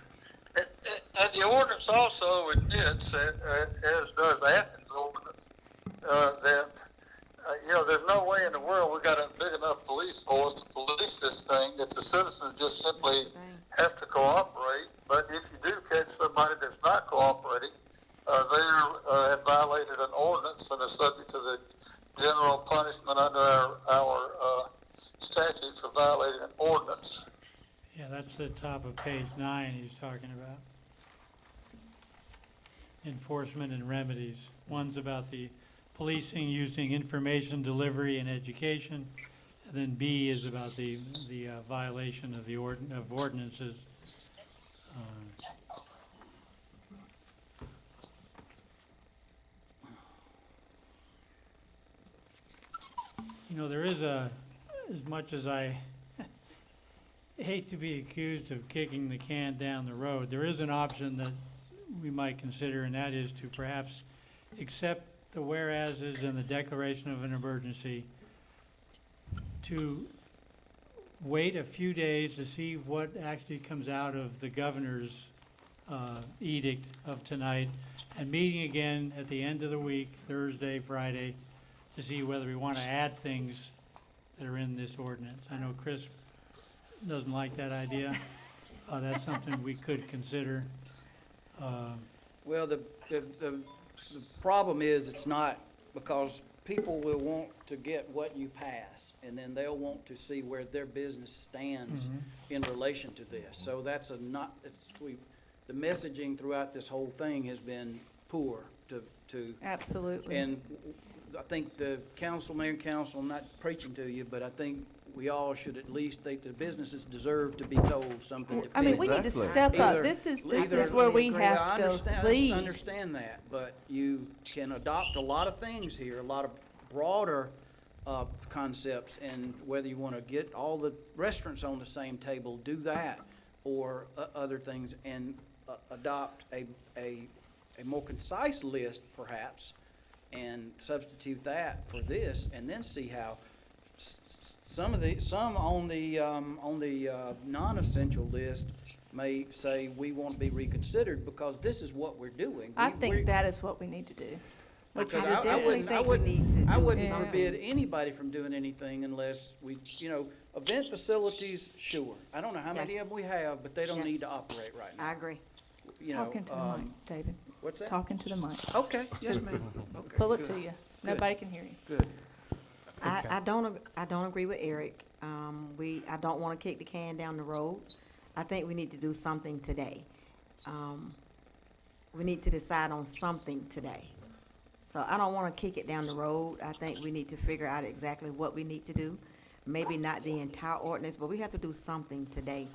And the ordinance also admits, as does Athens ordinance, that there's no way in the world we got a big enough police force to police this thing, that the citizens just simply have to cooperate. But if you do catch somebody that's not cooperating, they have violated an ordinance and are subject to the general punishment under our statute for violating an ordinance. Yeah, that's the top of page 9 he's talking about. Enforcement and remedies. One's about the policing using information delivery and education. And then B is about the violation of the ordinances. There is as much as I hate to be accused of kicking the can down the road, there is an option that we might consider, and that is to perhaps accept the whereases and the declaration of an emergency to wait a few days to see what actually comes out of the governor's edict of tonight, and meeting again at the end of the week, Thursday, Friday, to see whether we want to add things that are in this ordinance. I know Chris doesn't like that idea. That's something we could consider. Well, the problem is, it's not, because people will want to get what you pass, and then they'll want to see where their business stands in relation to this. So that's the messaging throughout this whole thing has been poor to, Absolutely. and I think the council, mayor and council, I'm not preaching to you, but I think we all should at least think the businesses deserve to be told something to I mean, we fit. need to Exactly. step up. Either- This is either- where we Well, have I to understand, lead. I understand that, but you can adopt a lot of things here, a lot of broader concepts, and whether you want to get all the restaurants on the same table, do that, or other things, and adopt a more concise list perhaps, and substitute that for this, and then see how some on the non-essential list may say we want to be reconsidered because this is what we're doing. I We- think that is what we need to do. What you because just I said. wouldn't, I think we wouldn't, need to I do wouldn't something. forbid anybody from doing anything unless we, event facilities, sure. I don't know how many Yes. of them we have, but they don't Yes. need to operate right now. I agree. Talking to the mic, David. What's that? Talking to the mic. Okay, yes, ma'am. Okay, Pull it good, to you. Nobody can hear you. Good. I don't agree with Eric. I don't want to kick the can down the road. I think we need to do something today. We need to decide on something today. So I don't want to kick it down the road. I think we need to figure out exactly what we need to do. Maybe not the entire ordinance, but we have to do something today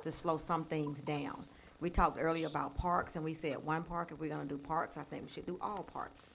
to slow some things down. We talked earlier about parks, and we said one park, if we're gonna do parks, I think we should do all parks.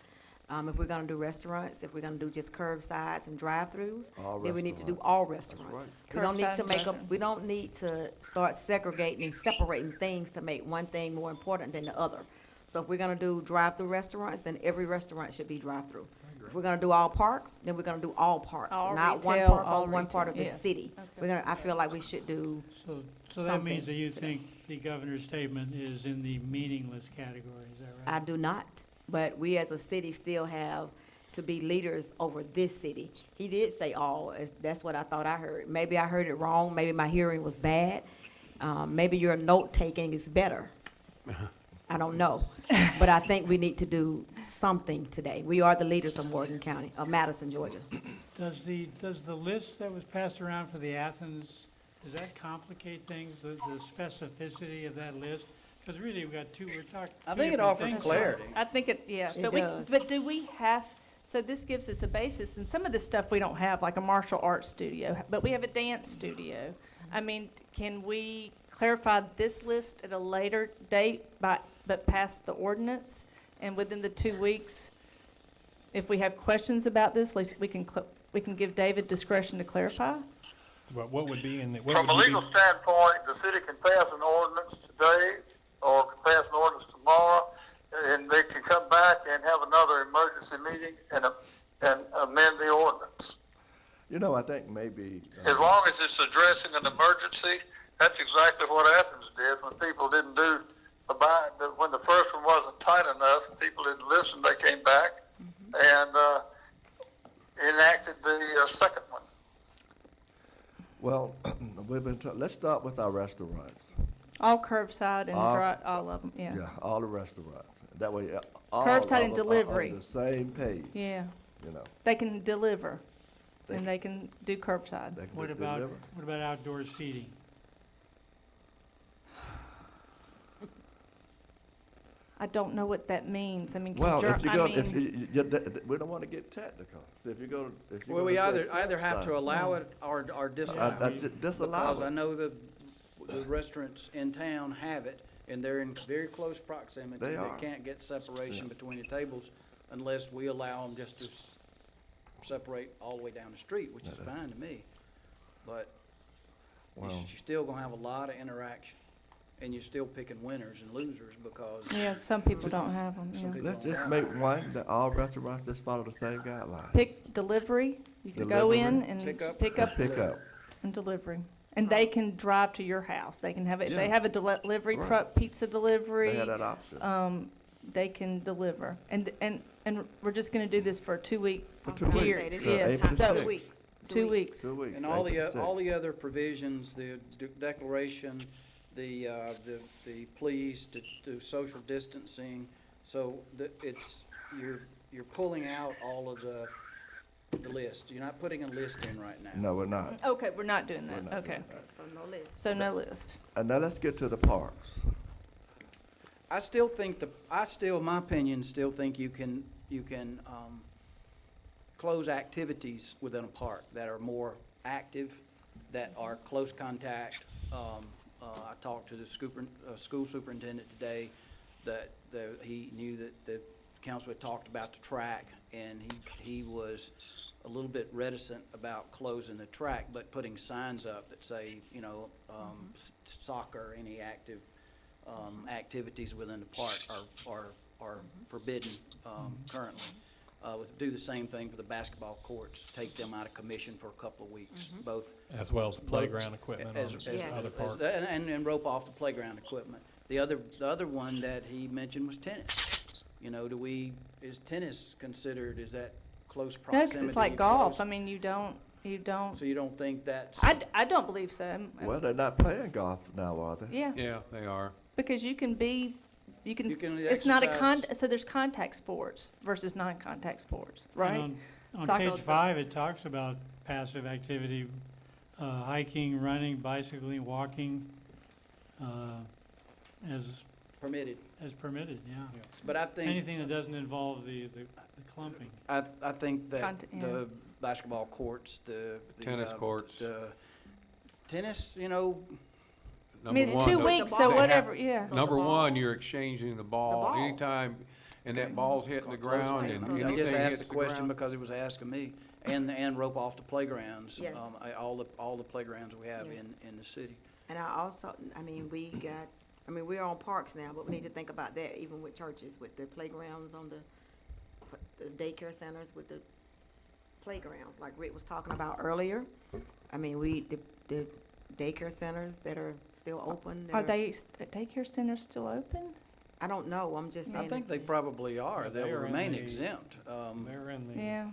If we're gonna do restaurants, if we're gonna do just curbsides and drive-throughs, All then we need to do restaurants. all restaurants. right. We don't need Curbside to make up, restaurant. we don't need to start segregating and separating things to make one thing more important than the other. So if we're gonna do drive-through restaurants, then every restaurant should be drive-through. If we're gonna do all parks, then we're gonna do all parks, All not one retail, park all on one part of retail, the yes. city. Okay. We're gonna, I feel like we should do, So that means Something that you today. think the governor's statement is in the meaningless category, is that right? I do not, but we as a city still have to be leaders over this city. He did say all, that's what I thought I heard. Maybe I heard it wrong, maybe my hearing was bad. Maybe your note-taking is better. I don't know, but I think we need to do something today. We are the leaders of Morgan County, of Madison, Georgia. Does the list that was passed around for the Athens, does that complicate things, the specificity of that list? Because really, we're talking I two think it different offers things. clarity. I think It but does. but do we have, so this gives us a basis, and some of this stuff we don't have, like a martial arts studio, but we have a dance studio. I mean, can we clarify this list at a later date but pass the ordinance? And within the 2 weeks, if we have questions about this, at least we can give David discretion to clarify? But what would be in the, what From a would legal be, standpoint, the city can pass an ordinance today or can pass an ordinance tomorrow, and they can come back and have another emergency meeting and amend the ordinance. I think maybe. As long as it's addressing an emergency, that's exactly what Athens did when people didn't when the first one wasn't tight enough, people didn't listen, they came back and enacted the second one. Well, let's start with our restaurants. All curbside and All- all of them, yeah. Yeah, all the restaurants. That way, all Curbside of and them are delivery. on the same page, Yeah, you know. they can deliver, They and they can do curbside. They can What about, deliver. what about outdoor seating? I don't know what that means. I mean, Well, can if you I go, mean, we don't want to get technical. So if you go, if you Well, we gonna say either have to curbside, allow it or disallow it. disallow Because I it. know the restaurants in town have it, and they're in very close proximity. They are. can't get separation Yeah. between the tables unless we allow them just to separate all the way down the street, which is fine to me. But Well, you're still gonna have a lot of interaction, and you're still picking winners and losers because yeah, some people don't have them, Some yeah. people- let's just make one that all restaurants just follow the same guidelines. Pick delivery, you can go in Delivery. and Pick up. pick up. Pick up. and delivery. And they can drive to your house. They can have it, if they Yeah. have a delivery Right. truck, pizza They delivery, had that option. they can deliver. And we're just gonna do this for a 2-week For I 2 was gonna weeks. say, this Yeah, is April time- So- 6th. 2 weeks. 2 weeks. 2 weeks. And all April the 6th. other provisions, the declaration, the pleas to do social distancing, so you're pulling out all of the list. You're not putting a list in right now. No, we're not. Okay, we're not doing We're that, not okay. doing that. So no list. So no list. And now let's get to the parks. I still think my opinion, still think you can, close activities within a park that are more active, that are close contact. I talked to the school superintendent today, that he knew that the council had talked about the track, and he was a little bit reticent about closing the track, but putting signs up that say, soccer, any active activities within the park are forbidden currently. Do the same thing for the basketball courts, take them out of commission for a couple of weeks, both. As well as the playground equipment as- on as- Yes. other as- parks. And rope off the playground equipment. The other one that he mentioned was tennis. Is tennis considered, is that close No, proximity? 'cause it's like golf. close? I mean, you don't, So you don't think that's? I don't believe so. Well, they're not playing golf now, are they? Yeah, Yeah, they are. because you can, You can it's not a exercise- so there's contact sports versus non-contact sports, And right? On Soccer- page 5, it talks about passive activity, hiking, running, bicycling, walking, as Permitted, permitted, yeah. but I think. Anything that doesn't involve the clumping. I think that Yeah. the basketball courts, the Tennis courts. the tennis, I Number mean, it's one, 2 the- weeks, the so ball. whatever, yeah. So Number the one, ball- you're exchanging the ball. ball. Anytime, and Okay. that ball's hitting the ground and So anything I hits just asked the the question ground. because he was asking me, and rope off the playgrounds. Yes. All the playgrounds we have Yes. in the city. And we're on parks now, but we need to think about that even with churches, with the playgrounds on the daycare centers with the playgrounds, like Rick was talking about earlier. I mean, the daycare centers that are still open. that Are daycare centers still open? I don't know, I'm just saying. I think that they probably are. Yeah, They they will are in remain the- exempt, They're in the. Yeah.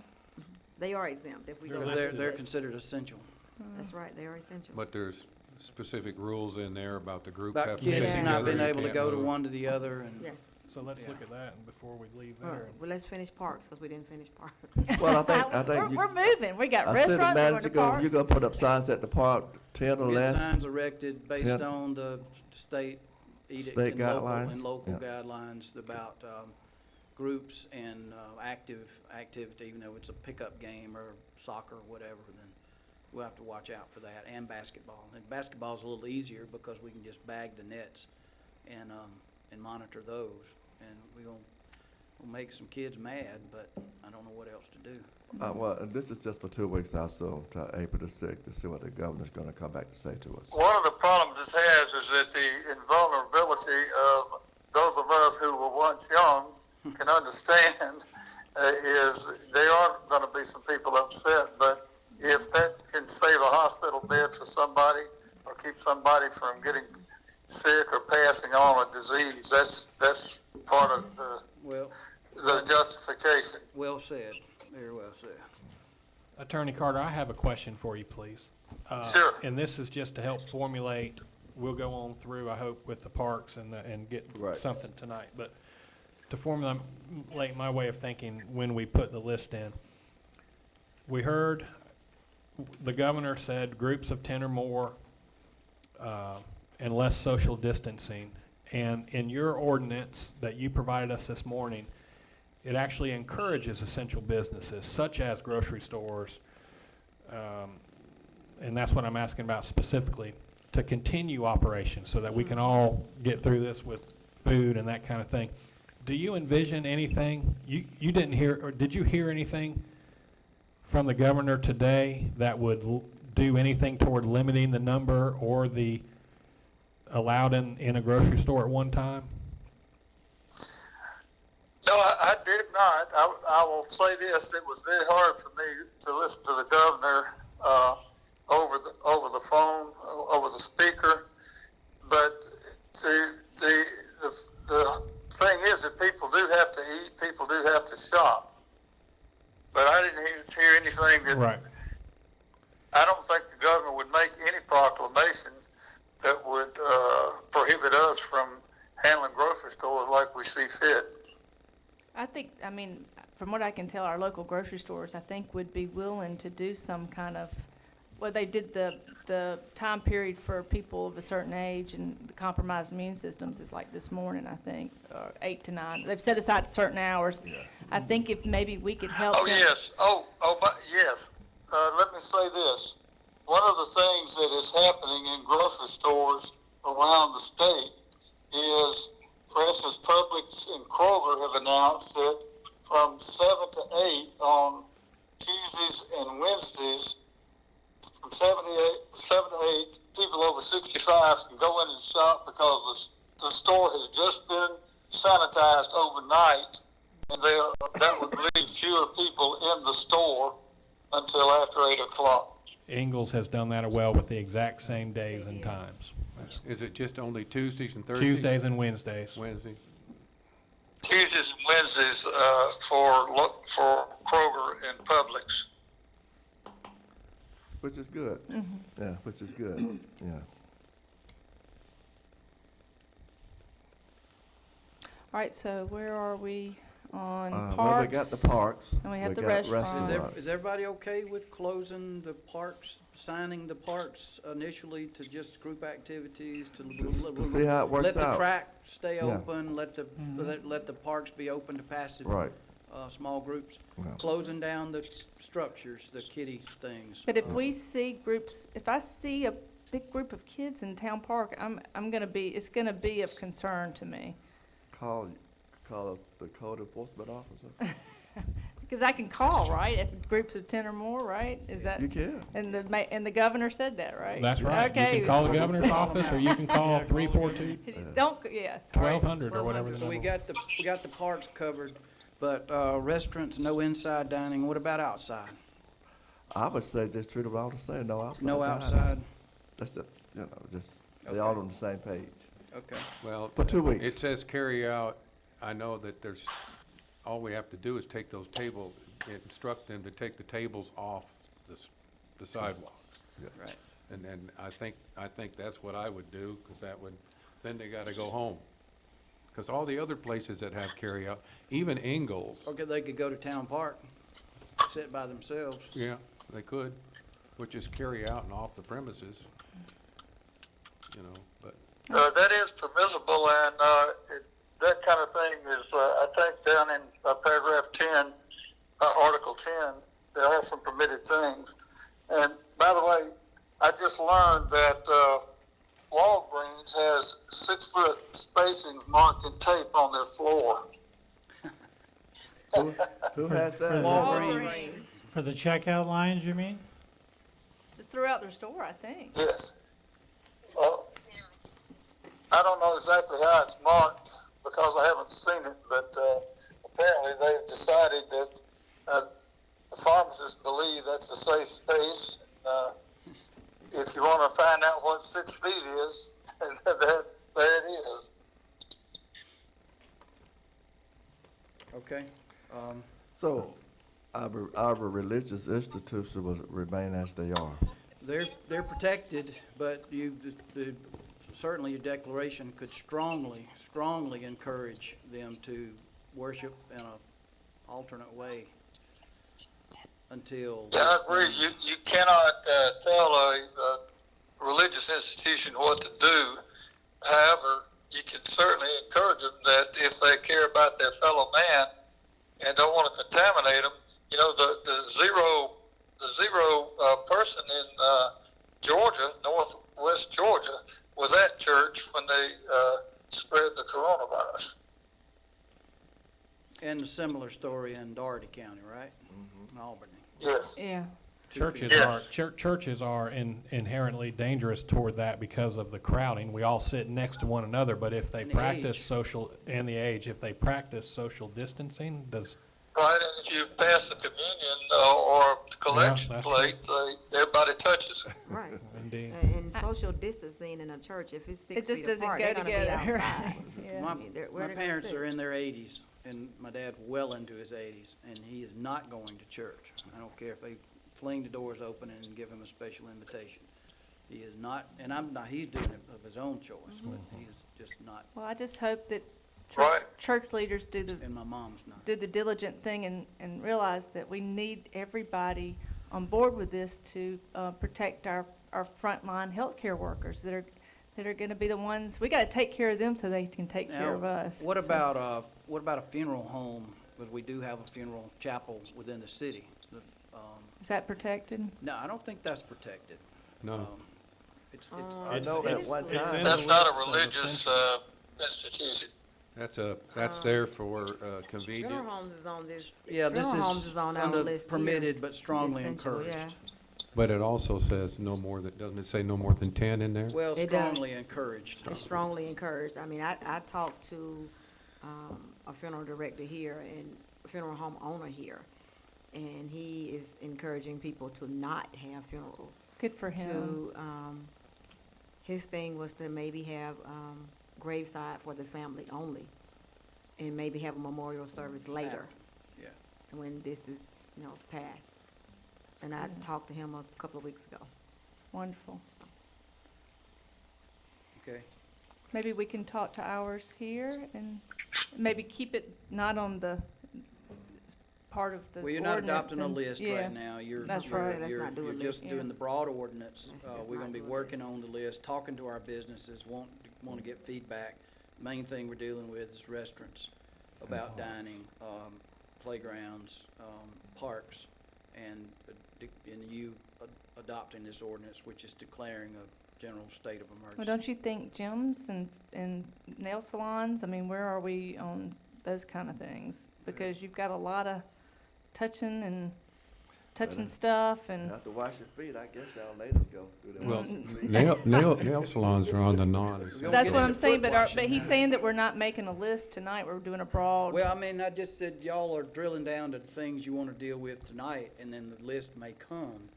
They are exempt if we go. They're because to they're, the they're list. considered essential. That's right, they are essential. But there's specific rules in there about the groups About have to kids stay Yeah. not together, being you able to can't go to move. one to the other, and Yes. So let's look Yeah. at that and before we leave All right, there. well, let's finish parks, because we didn't finish parks. Well, I think We're moving. We got I said the restaurants, we're going manager to you're parks. gonna put up signs at the park, 10 or get less. signs erected based Ten- on the state edict State and local, guidelines, and local yeah. guidelines about, groups and, activity, even though it's a pickup game or soccer or whatever, then we'll have to watch out for that, and basketball. And basketball's a little easier because we can just bag the nets and monitor those. And we'll make some kids mad, but I don't know what else to do. Well, and this is just for 2 weeks now, so to April the 6th, to see what the governor's gonna come back to say to us. One of the problems it has is that the invulnerability of those of us who were once young can understand is there are going to be some people upset, but if that can save a hospital bed for somebody or keep somebody from getting sick or passing on a disease, that's part of Well, the justification. well said, very well said. Attorney Carter, I have a question for you, please. Sure. And this is just to help formulate, we'll go on through, I hope, with the parks and get Right. something tonight. But to formulate my way of thinking when we put the list in, we heard the governor said groups of 10 or more and less social distancing. And in your ordinance that you provided us this morning, it actually encourages essential businesses such as grocery stores, and that's what I'm asking about specifically, to continue operations so that we can all get through this with food and that kind of thing. Do you envision anything, you didn't hear, or did you hear anything from the governor today that would do anything toward limiting the number or the allowed in a grocery store at one time? No, I did not. I will say this, it was very hard for me to listen to the governor over the phone, over the speaker. But the thing is that people do have to eat, people do have to shop. But I didn't hear anything that, Right. I don't think the governor would make any proclamation that would prohibit us from handling grocery stores like we see fit. I think, I mean, from what I can tell, our local grocery stores, I think, would be willing to do some kind of, well, they did the time period for people of a certain age and the compromised immune systems is like this morning, I think, 8 to 9. They've set aside certain hours. I think if maybe we could help Oh, them. yes. But yes. Let me say this. One of the things that is happening in grocery stores around the state is, for instance, Publix and Kroger have announced that from 7 to 8 on Tuesdays and Wednesdays, from 7 to 8, people over 65 can go in and shop because the store has just been sanitized overnight, and that would leave fewer people in the store until after 8 o'clock. Ingalls has done that well with the exact same days and times. Is it just only Tuesdays and Thursdays? Tuesdays and Wednesdays. Wednesdays? Tuesdays and Wednesdays for Kroger and Publix. Which is good. Yeah, which is good, yeah. All right, so where are we on Well, parks? we got the parks. And we have the got restaurants. Is everybody okay with closing the parks, signing the parks initially to just group activities to To see how it works let the out. track stay Yeah. open, let the parks be open to passive Right. small groups, Yeah. closing down the structures, the kiddie things. But if we see groups, if I see a big group of kids in town park, it's gonna be of concern to me. Call up the code enforcement officer. Because I can call, right, if groups of 10 or more, right? Is that, You can. and the governor said that, right? That's right. You Okay. can call the governor's office, or you can call 342 Don't, yeah. 1200 or whatever the So we number. got the parks covered, but restaurants, no inside dining. What about outside? I would say just treat them all the same, no outside. No dining. outside? That's just, Okay. they all on the same page. Okay. Well, For 2 weeks. it says carry out. I know that all we have to do is take those tables, instruct them to take the tables off the sidewalk. Right. And I think that's what I would do, because then they gotta go home. Because all the other places that have carry out, even Ingalls, Okay, they could go to town park, sit by themselves. yeah, they could, which is carry out and off the premises, but. That is permissible, and that kind of thing is, I think, down in paragraph 10, Article 10, there are some permitted things. And by the way, I just learned that Walgreens has 6-foot spacings marked in tape on their floor. Who has that? Walgreens. For the checkout lines, you mean? Just throughout their store, I think. Yes. Well, I don't know exactly how it's marked because I haven't seen it, but apparently they've decided that the pharmacists believe that's a safe space. If you want to find out what 6 feet is, there it is. Okay. So, our religious institutions will remain as they are. They're protected, but certainly your declaration could strongly encourage them to worship in a alternate way until. Yeah, I agree. You cannot tell a religious institution what to do. However, you can certainly encourage them that if they care about their fellow man and don't want to contaminate them, the zero person in Georgia, northwest Georgia, was at church when they spread the coronavirus. And a similar story in Doherty County, right? In Albany. Yes. Yeah. Churches Yes. churches are inherently dangerous toward that because of the crowding. We all sit next to one another, but if they And the practice age. social, and the age, if they practice social distancing, Right, if you pass the communion or collection that's plate, everybody touches it. Right. Indeed. And social distancing in a church, if it's 6 It just feet doesn't apart, go they're gonna be together, outside. right? Yeah. My, I mean, where my they gonna parents sit? are in their 80s, and my dad's well into his 80s, and he is not going to church. I don't care if they fling the doors open and give him a special invitation. He is not, and I'm not, he's doing it of his own choice, but he is just not, Well, I just hope that Right. church leaders do and my mom's not. the diligent thing and realize that we need everybody on board with this to protect our frontline healthcare workers that are gonna be the ones, we gotta take care of them so they can take care Now, of us. What So- about a funeral home? Because we do have a funeral chapel within the city. Is that protected? No, I don't think that's protected. No. It's, I know It's- at one it's time. That's not a religious institution. That's there for Funeral convenience. homes is on this, yeah, this funeral homes is on our under list here. permitted but strongly Essential, yeah. encouraged. But it also says no more than, doesn't it say no more than 10 in there? Well, It does. strongly encouraged. It's strongly encouraged. I mean, I talked to, a funeral director here and a funeral home owner here, and he is encouraging people to not have funerals. Good for him. To, his thing was to maybe have, graveside for the family only, and maybe have a memorial service later, Yeah. when this is, passed. And I talked to him a couple of weeks ago. Wonderful. Okay. Maybe we can talk to ours here and maybe keep it not on the part of the Well, you're not ordinance adopting a and- list yeah. right now. You're, That's you're- right. Let's you're- not do a you're just list. doing the broad ordinance. Let's just We're not gonna be do a working list. on the list, talking to our businesses, want to get feedback. Main thing we're dealing with is restaurants, about dining, playgrounds, parks, and you adopting this ordinance, which is declaring a general state of Well, emergency. don't you think gyms and nail salons, I mean, where are we on those kind of things? Because you've got a lot of touching stuff and, Have to wash your feet, I guess y'all ladies go do that. Well, washing feet. nail salons are on the non. Don't that's get what into I'm saying, foot but washing he's now. saying that we're not making a list tonight, we're doing a broad. Well, I mean, I just said y'all are drilling down to the things you want to deal with tonight, and then the list may come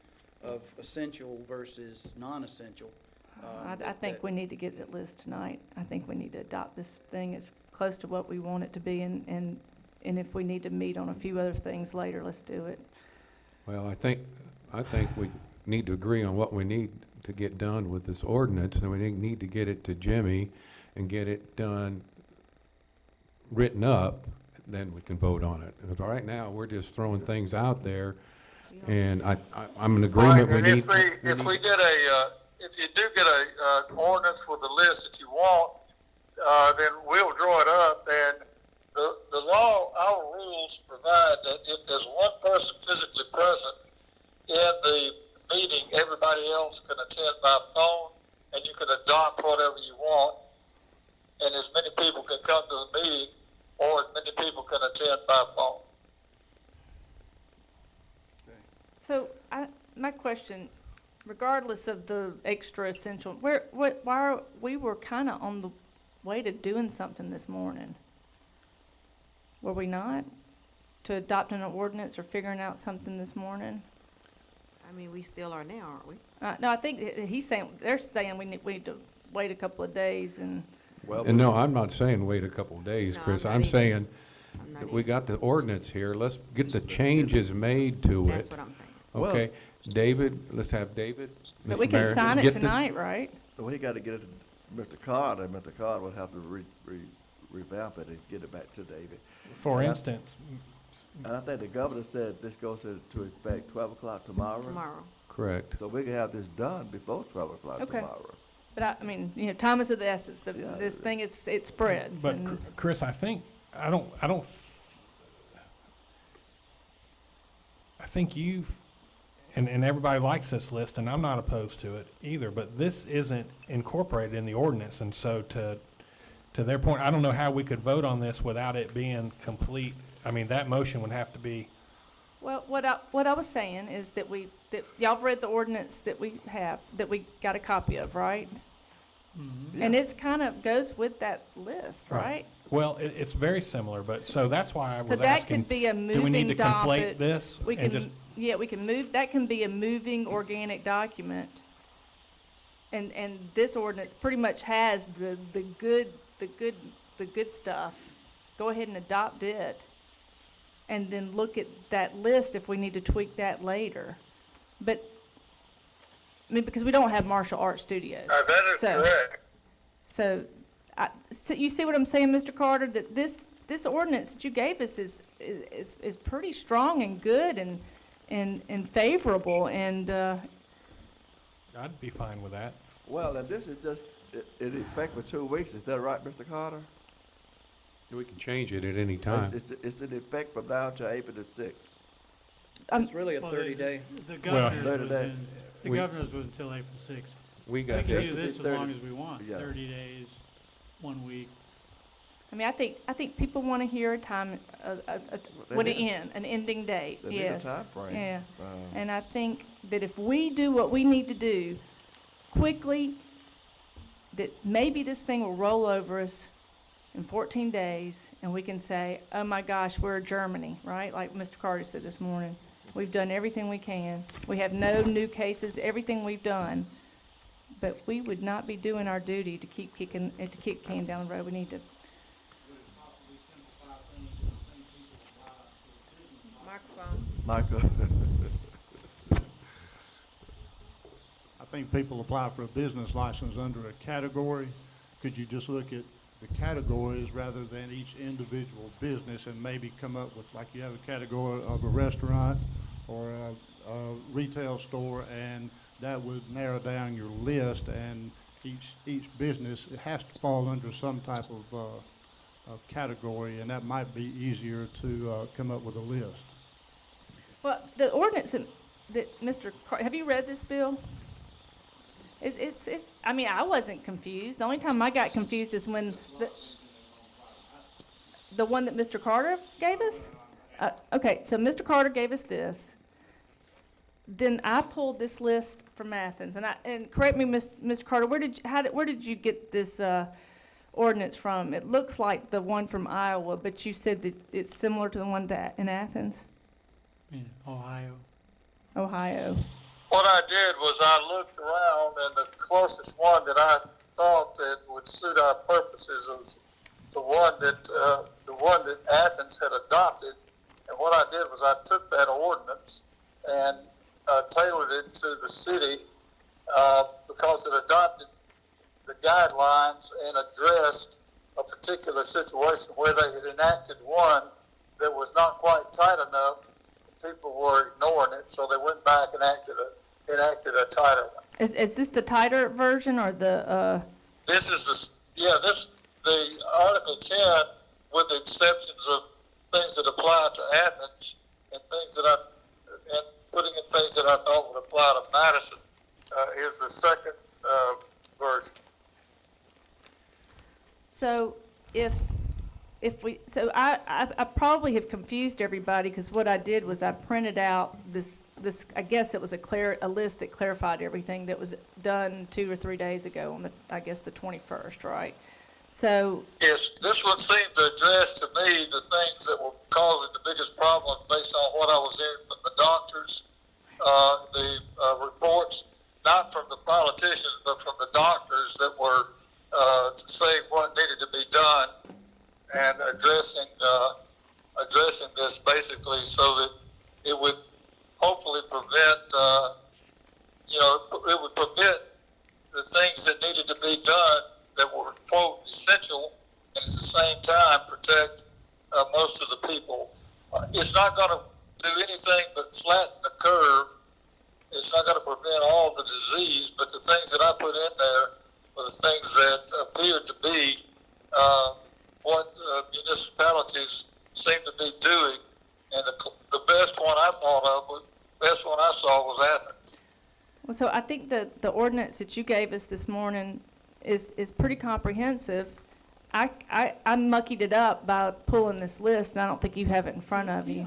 of essential versus non-essential. I think we need to get that list tonight. I think we need to adopt this thing as close to what we want it to be, and if we need to meet on a few other things later, let's do it. Well, I think we need to agree on what we need to get done with this ordinance, and we need to get it to Jimmy and get it done, written up, then we can vote on it. And right now, we're just throwing things out there, and I'm in agreement, we Right, and need. if you do get a ordinance with the list that you want, then we'll draw it up, and the law, our rules provide that if there's one person physically present in the meeting, everybody else can attend by phone, and you can adopt whatever you want, and as many people can come to the meeting, or as many people can attend by phone. So, my question, regardless of the extra essential, we were kind of on the way to doing something this morning. Were we not? To adopting an ordinance or figuring out something this morning? I mean, we still are now, aren't we? No, I think they're saying we need to wait a couple of days and, Well, And no, I'm not saying wait a couple of days, No, Chris, I'm not I'm either. saying, I'm not that we either. got the ordinance here, let's get the changes made to That's it. what I'm saying. Well- Okay, David, let's have David. but Mr. we can Mayor, sign it get the- tonight, right? we gotta get it to Mr. Carter, and Mr. Carter would have to revamp it and get it back to David. For Yeah. instance, And I think the governor said this goes into effect 12 o'clock tomorrow. Tomorrow. Correct. So we can have this done before 12 o'clock Okay. tomorrow. But I mean, time is of the essence. Yeah. This thing it spreads. but and- Chris, I think you, and everybody likes this list, and I'm not opposed to it either, but this isn't incorporated in the ordinance, and so to their point, I don't know how we could vote on this without it being complete. I mean, that motion would have to be, Well, what I was saying is that y'all have read the ordinance that we got a copy of, right? And it's kind of goes with that list, right? Well, it's very similar, but, so that's why I was So asking. that could be a Do we need moving to conflate docket. this? We and just can, yeah, we can move, that can be a moving organic document. And this ordinance pretty much has the good stuff. Go ahead and adopt it. And then look at that list if we need to tweak that later. But, I mean, because we don't have martial arts studios. That is So- correct. So you see what I'm saying, Mr. Carter, that this ordinance that you gave us is pretty strong and good and favorable, and, I'd be fine with that. Well, and this is just, in effect for 2 weeks, is that right, Mr. Carter? We can change it at any time. It's in effect from now to April the 6th. It's really a Well, 30-day. The 30 governor's was days. the We- governor's was until April 6th. We We got can that. do This this is as long 30 as we want, yeah. 30 days, 1 week. I mean, I think people want to hear a time, They what it need end, an ending date, They need a yes. timeframe. Yeah. Um, And I think that if we do what we need to do quickly, that maybe this thing will roll over us in 14 days, and we can say, oh my gosh, we're Germany, right? Like Mr. Carter said this morning. We've done everything we can. We have no new cases, everything we've done. But we would not be doing our duty to keep kicking, to kick the can down the road. We need to. Microphone. Michael? I think people apply for a business license under a category. Could you just look at the categories rather than each individual business and maybe come up with, like you have a category of a restaurant or a retail store, and that would narrow down your list, and each business, it has to fall under some type of category, and that might be easier to come up with a list. Well, the ordinance that Mr. Have you read this bill? It's, I mean, I wasn't confused. The only time I got confused is when the one that Mr. Carter gave us? Okay, so Mr. Carter gave us this. Then I pulled this list from Athens, and correct me, Mr. Carter, where did you get this, ordinance from? It looks like the one from Iowa, but you said that it's similar to the one in Athens, In Ohio. Ohio. What I did was I looked around, and the closest one that I thought that would suit our purposes was the one that Athens had adopted. And what I did was I took that ordinance and tailored it to the city because it adopted the guidelines and addressed a particular situation where they had enacted one that was not quite tight enough. People were ignoring it, so they went back and enacted a tighter one. Is this the tighter version or the, This is the Article 10, with the exceptions of things that apply to Athens and putting in things that I thought would apply to Madison, is the second version. so I probably have confused everybody, because what I did was I printed out this, I guess it was a list that clarified everything that was done 2 or 3 days ago on I guess the 21st, right? So, Yes, this one seemed to address to me the things that were causing the biggest problem based on what I was hearing from the doctors, the reports, not from the politicians, but from the doctors that were saying what needed to be done and addressing this basically so that it would hopefully prevent, it would permit the things that needed to be done that were, quote, essential, and at the same time protect most of the people. It's not going to do anything but flatten the curve. It's not going to prevent all the disease, but the things that I put in there were the things that appeared to be what municipalities seem to be doing. And the best one I saw was Athens. well, so I think the ordinance that you gave us this morning is pretty comprehensive. I muckied it up by pulling this list, and I don't think you have it in front of you.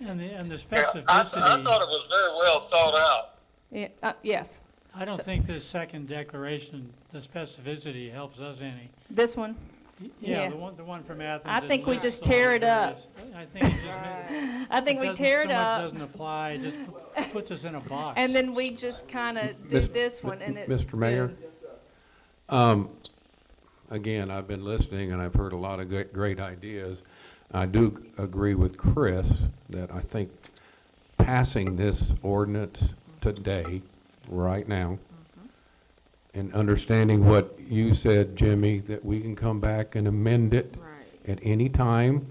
And the Yeah, I specificity, thought it was very well thought out. Yeah, yes, I don't think this second declaration, the specificity helps us any. this one, Yeah, Yeah. the one from Athens. I that think we lists just all tear the it up. various- I think it just. I think we doesn't- tear it so much up, doesn't apply, it just puts us in a box. and then we just kind of do Mis- this one, and it's. Mr. Mayor? Again, I've been listening and I've heard a lot of great ideas. I do agree with Chris that I think passing this ordinance today, right now, and understanding what you said, Jimmy, that we can come back and amend it Right. at any time.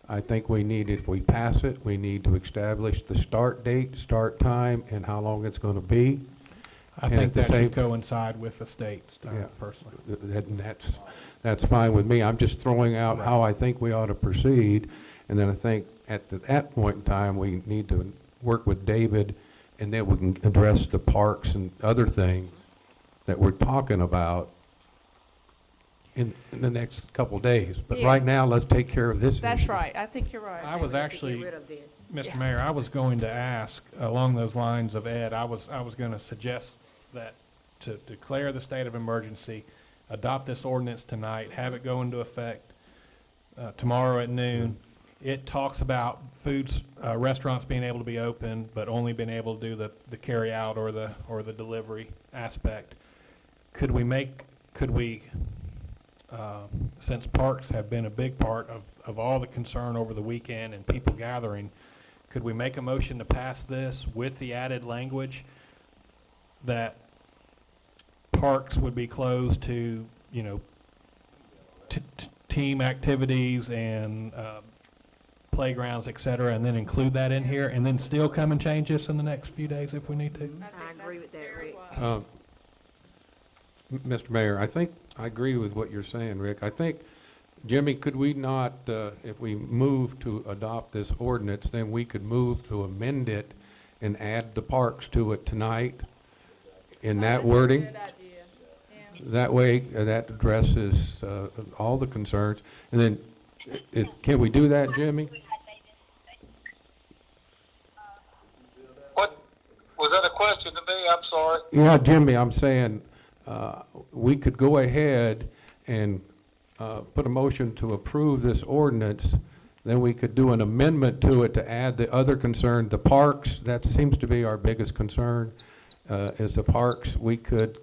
I think we need, if we pass it, we need to establish the start date, start time, and how long it's gonna be. I And think at the that same- should coincide with the state's time, Yeah. personally. And that's fine with me. I'm just throwing out how I think we ought to proceed. And then I think at that point in time, we need to work with David, and then we can address the parks and other things that we're talking about in the next couple days. But Yeah. right now, let's take care of this issue. That's right, I think you're right. I was We have to actually, get rid of this. Mr. Mayor, I was going to ask, along those lines of Ed, I was going to suggest that to declare the state of emergency, adopt this ordinance tonight, have it go into effect tomorrow at noon. It talks about foods, restaurants being able to be open, but only being able to do the carry out or the delivery aspect. Could we, since parks have been a big part of all the concern over the weekend and people gathering, could we make a motion to pass this with the added language that parks would be closed to, you know, team activities and playgrounds, et cetera, and then include that in here, and then still come and change this in the next few days if we need to? I agree with that, Rick. Mr. Mayor, I think, I agree with what you're saying, Rick. I think, Jimmy, could we not, if we move to adopt this ordinance, then we could move to amend it and add the parks to it tonight in that wording? That way, that addresses all the concerns. And then, can we do that, Jimmy? What, was that a question to me? I'm sorry. Yeah, Jimmy, I'm saying, we could go ahead and put a motion to approve this ordinance, then we could do an amendment to it to add the other concern, the parks. That seems to be our biggest concern, is the parks. We could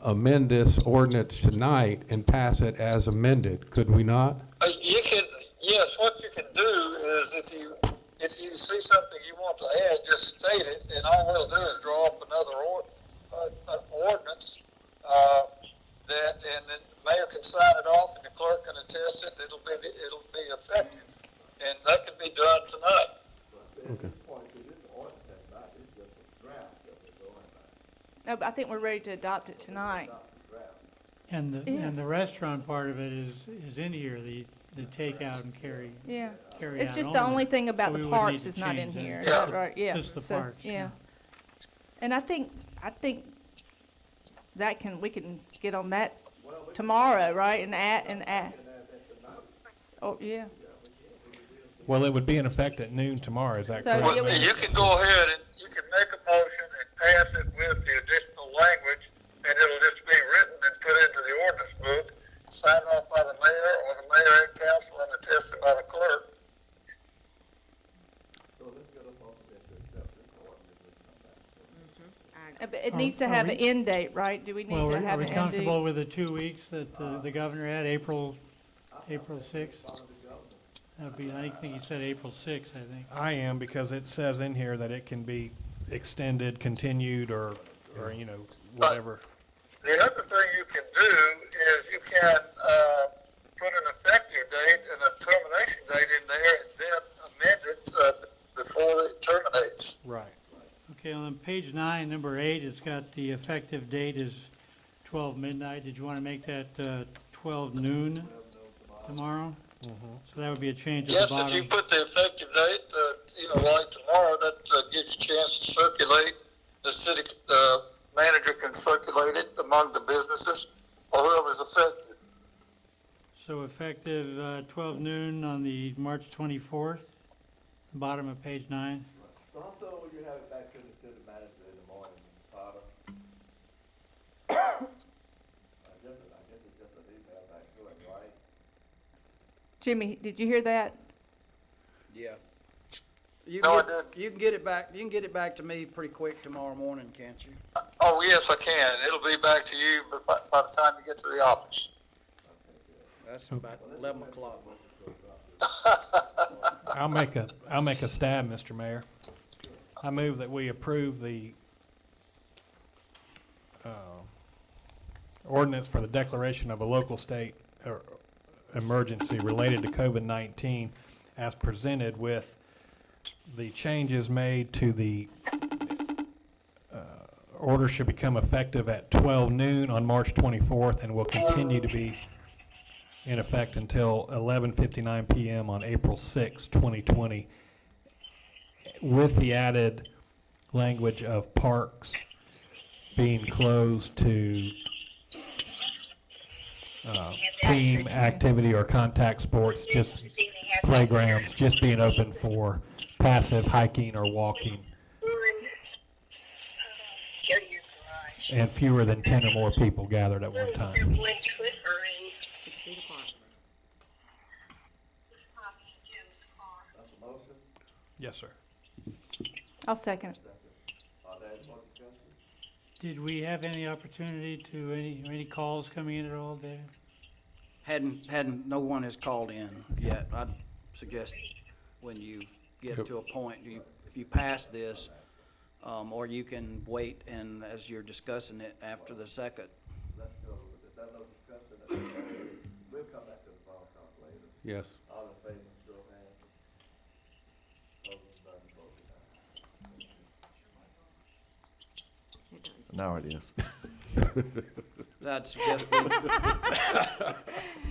amend this ordinance tonight and pass it as amended, could we not? You can, yes, what you can do is if you see something you want to add, just state it, and all we'll do is draw up another ordinance, that, and then the mayor can sign it off and the clerk can attest it, it'll be effective. And that can be done tonight. Okay. No, but I think we're ready to adopt it tonight. And the, Yeah. and the restaurant part of it is in here, the takeout and carry Yeah. out It's just the only thing about So we the would need parks to is not in change that. here, is Yeah. that right? Yeah. Just the So, parks, yeah. And I think we can get on that tomorrow, right? And add. Oh, yeah. Well, it would be in effect at noon tomorrow, is that So, correct? yeah, Well, we- you can go ahead and you can make a motion and pass it with the additional language, and it'll just be written and put into the ordinance book, signed off by the mayor or the mayor and council and attested by the clerk. But it needs to have an end date, right? Do we Well, need to are have we an end date? comfortable with the 2 weeks that the governor had, April 6th? That'd be, I think he said April 6th, I think. I am, because it says in here that it can be extended, continued, or, you know, whatever. The other thing you can do is you can put an effective date and a termination date in there and then amend it before it terminates. Right. Okay, on page 9, number 8, it's got the effective date is 12 midnight. Did you want to make that 12 noon tomorrow? So that would be a change at the Yes, bottom. if you put the effective date, like tomorrow, that gives you a chance to circulate. The city manager can circulate it among the businesses or whoever's affected. So effective 12 noon on the March 24th, bottom of page 9. So how soon will you have it back to the city manager in the morning, Mr. Potter? I guess it's just an email back to him, right? Jimmy, did you hear that? Yeah. You No, I get- didn't. You can get it back, you can get it back to me pretty quick tomorrow morning, can't you? Oh, yes, I can. It'll be back to you by the time you get to the office. That's about 11 o'clock. I'll make a stab, Mr. Mayor. I move that we approve the ordinance for the declaration of a local state emergency related to COVID-19 as presented with the changes made to the order should become effective at 12 noon on March 24th and will continue to be in effect until 11:59 PM on April 6, 2020, with the added language of parks being closed to team activity or contact sports, just playgrounds, just being open for passive hiking or walking, and fewer than 10 or more people gathered at one time. 6 feet apart. Yes, sir. I'll second. Did we have any opportunity to, any calls coming in at all, David? No one has called in yet. I'd suggest when you get to a point, if you pass this, or you can wait and as you're discussing it after the second. Let's go, if there's no discussion, we'll come back to the phone talk later. Yes. All in favor, show of hands. Opposed, none, voted aye. Now it is. I'd suggest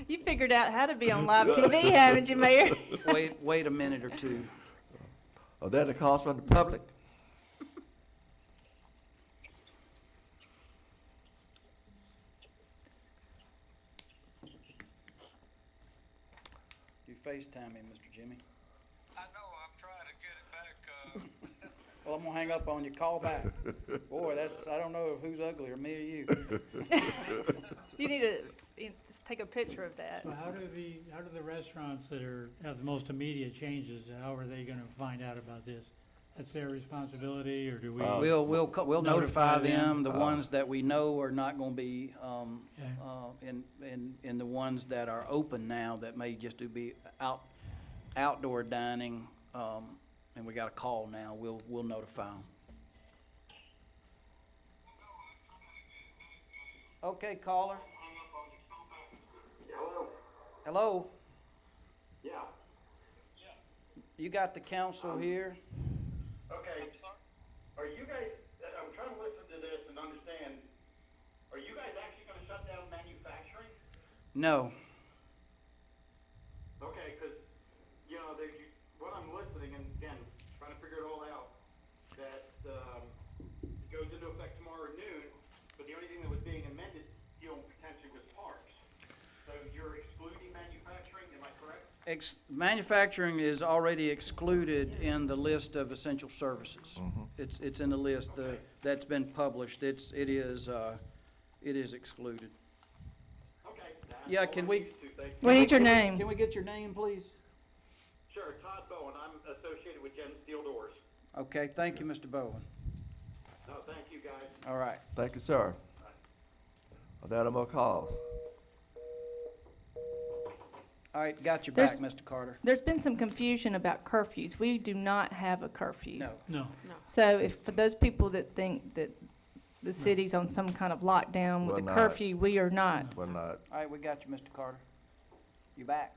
You figured out how to be on live TV, haven't you, Mayor? we wait a minute or two. Are there any calls from the public? You FaceTime me, Mr. Jimmy. I know, I'm trying to get it back, Well, I'm gonna hang up on you. Call back. Boy, I don't know who's uglier, me or you. You need to just take a picture of that. So how do the restaurants that have the most immediate changes, how are they gonna find out about this? That's their responsibility, or do we? We'll notify Notify them. them, the ones that we know are not gonna be, Okay. and the ones that are open now that may just be outdoor dining, and we got a call now, we'll notify them. Okay, caller. Hello? Yeah, You got the council here? okay. Are you guys, I'm trying to listen to this and understand, are you guys actually gonna shut down manufacturing? No. Okay, 'cause, you know, what I'm listening, and again, trying to figure it all out, that, it goes into effect tomorrow at noon, but the only thing that was being amended, you know, potentially was parks. So you're excluding manufacturing, am I correct? Manufacturing is already excluded in the list of essential services. It's in the list, that's been published, it is excluded. Okay. that's Yeah, all can I we- needed to. Thank you. We need your Can name. Can we get your name, please? Sure, Todd Bowen, I'm associated with Gen Steel Doors. Okay, thank you, Mr. Bowen. No, thank you, guys. All right. Thank you, sir. Are there any more calls? All right, got your back, There's- Mr. Carter. There's been some confusion about curfews. We do not have a curfew. No. No. So if, for those people that think that the city's on some kind of lockdown with We're a not. curfew, we are not. We're not. All right, we got you, Mr. Carter. You back?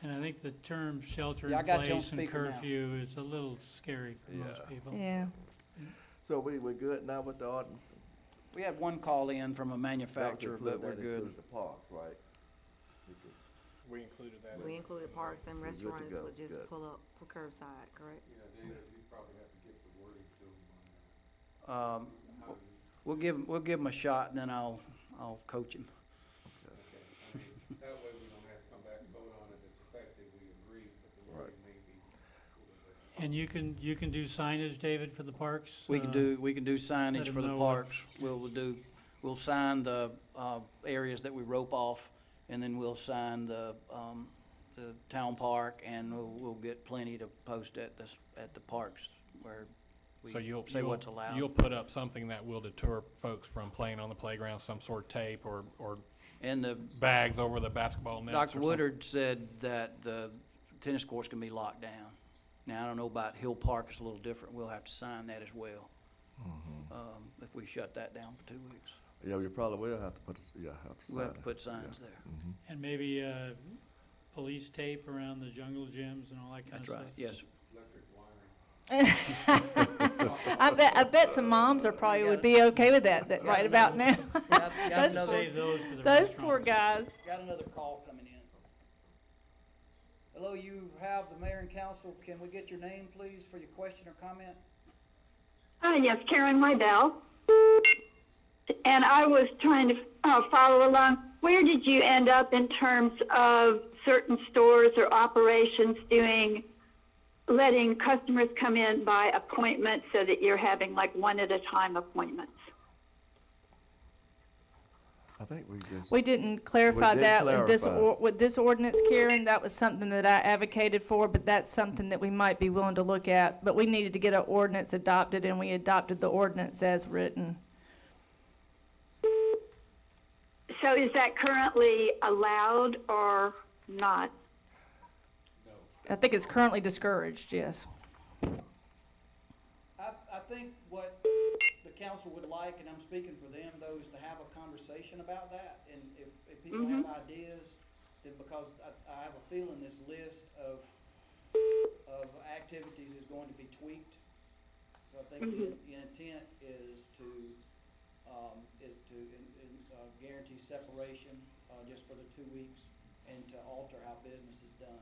And I think the term shelter Yeah, I in got you on place and speaker now. curfew is a little scary for most Yeah. people. Yeah. So we're good now with the ordinance? We had one call in from a manufacturer, but we're That good. includes the parks, right? We included that. We included parks and We're good to restaurants go, would just good. pull up for curbside, correct? Yeah, David, you probably have to get the wording to them on that. We'll give him a shot, and then I'll coach him. That way we don't have to come back and vote on it, it's effective, we agree, but the wording may be a little bit. And you can do signage, David, for the parks? We can do signage let for him the know what- parks. We'll sign the areas that we rope off, and then we'll sign the town park, and we'll get plenty to post at the parks where we So you'll, say what's allowed. you'll put up something that will deter folks from playing on the playground, some sort of tape or And the bags over the basketball nets or Dr. something. Woodard said that the tennis courts can be locked down. Now, I don't know about Hill Park, it's a little different, we'll have to sign that as well, if we shut that down for 2 weeks. Yeah, we probably will have to put, have to sign We'll have to it. put signs there. Mhm. And maybe, police tape around the jungle gyms and all that kind of That's stuff. right, yes, sir. I bet some moms are probably would be okay with that right about now. Got Those another- poor- Save those for the Those poor restaurants. guys. Got another call coming in. Hello, you have the mayor and council. Can we get your name, please, for your question or comment? Yes, Karen Wybell. And I was trying to follow along. Where did you end up in terms of certain stores or operations letting customers come in by appointment so that you're having like one at a time appointments? I think we just. We didn't clarify did that with this, clarify. with this ordinance, Karen. That was something that I advocated for, but that's something that we might be willing to look at. But we needed to get an ordinance adopted, and we adopted the ordinance as written. So is that currently allowed or not? I think it's currently discouraged, yes. I think what the council would like, and I'm speaking for them, though, is to have a conversation about that. And if people have ideas, then because I have a feeling this list of activities is going to be tweaked. So I think the intent is to guarantee separation, just for the 2 weeks, and to alter how business is done.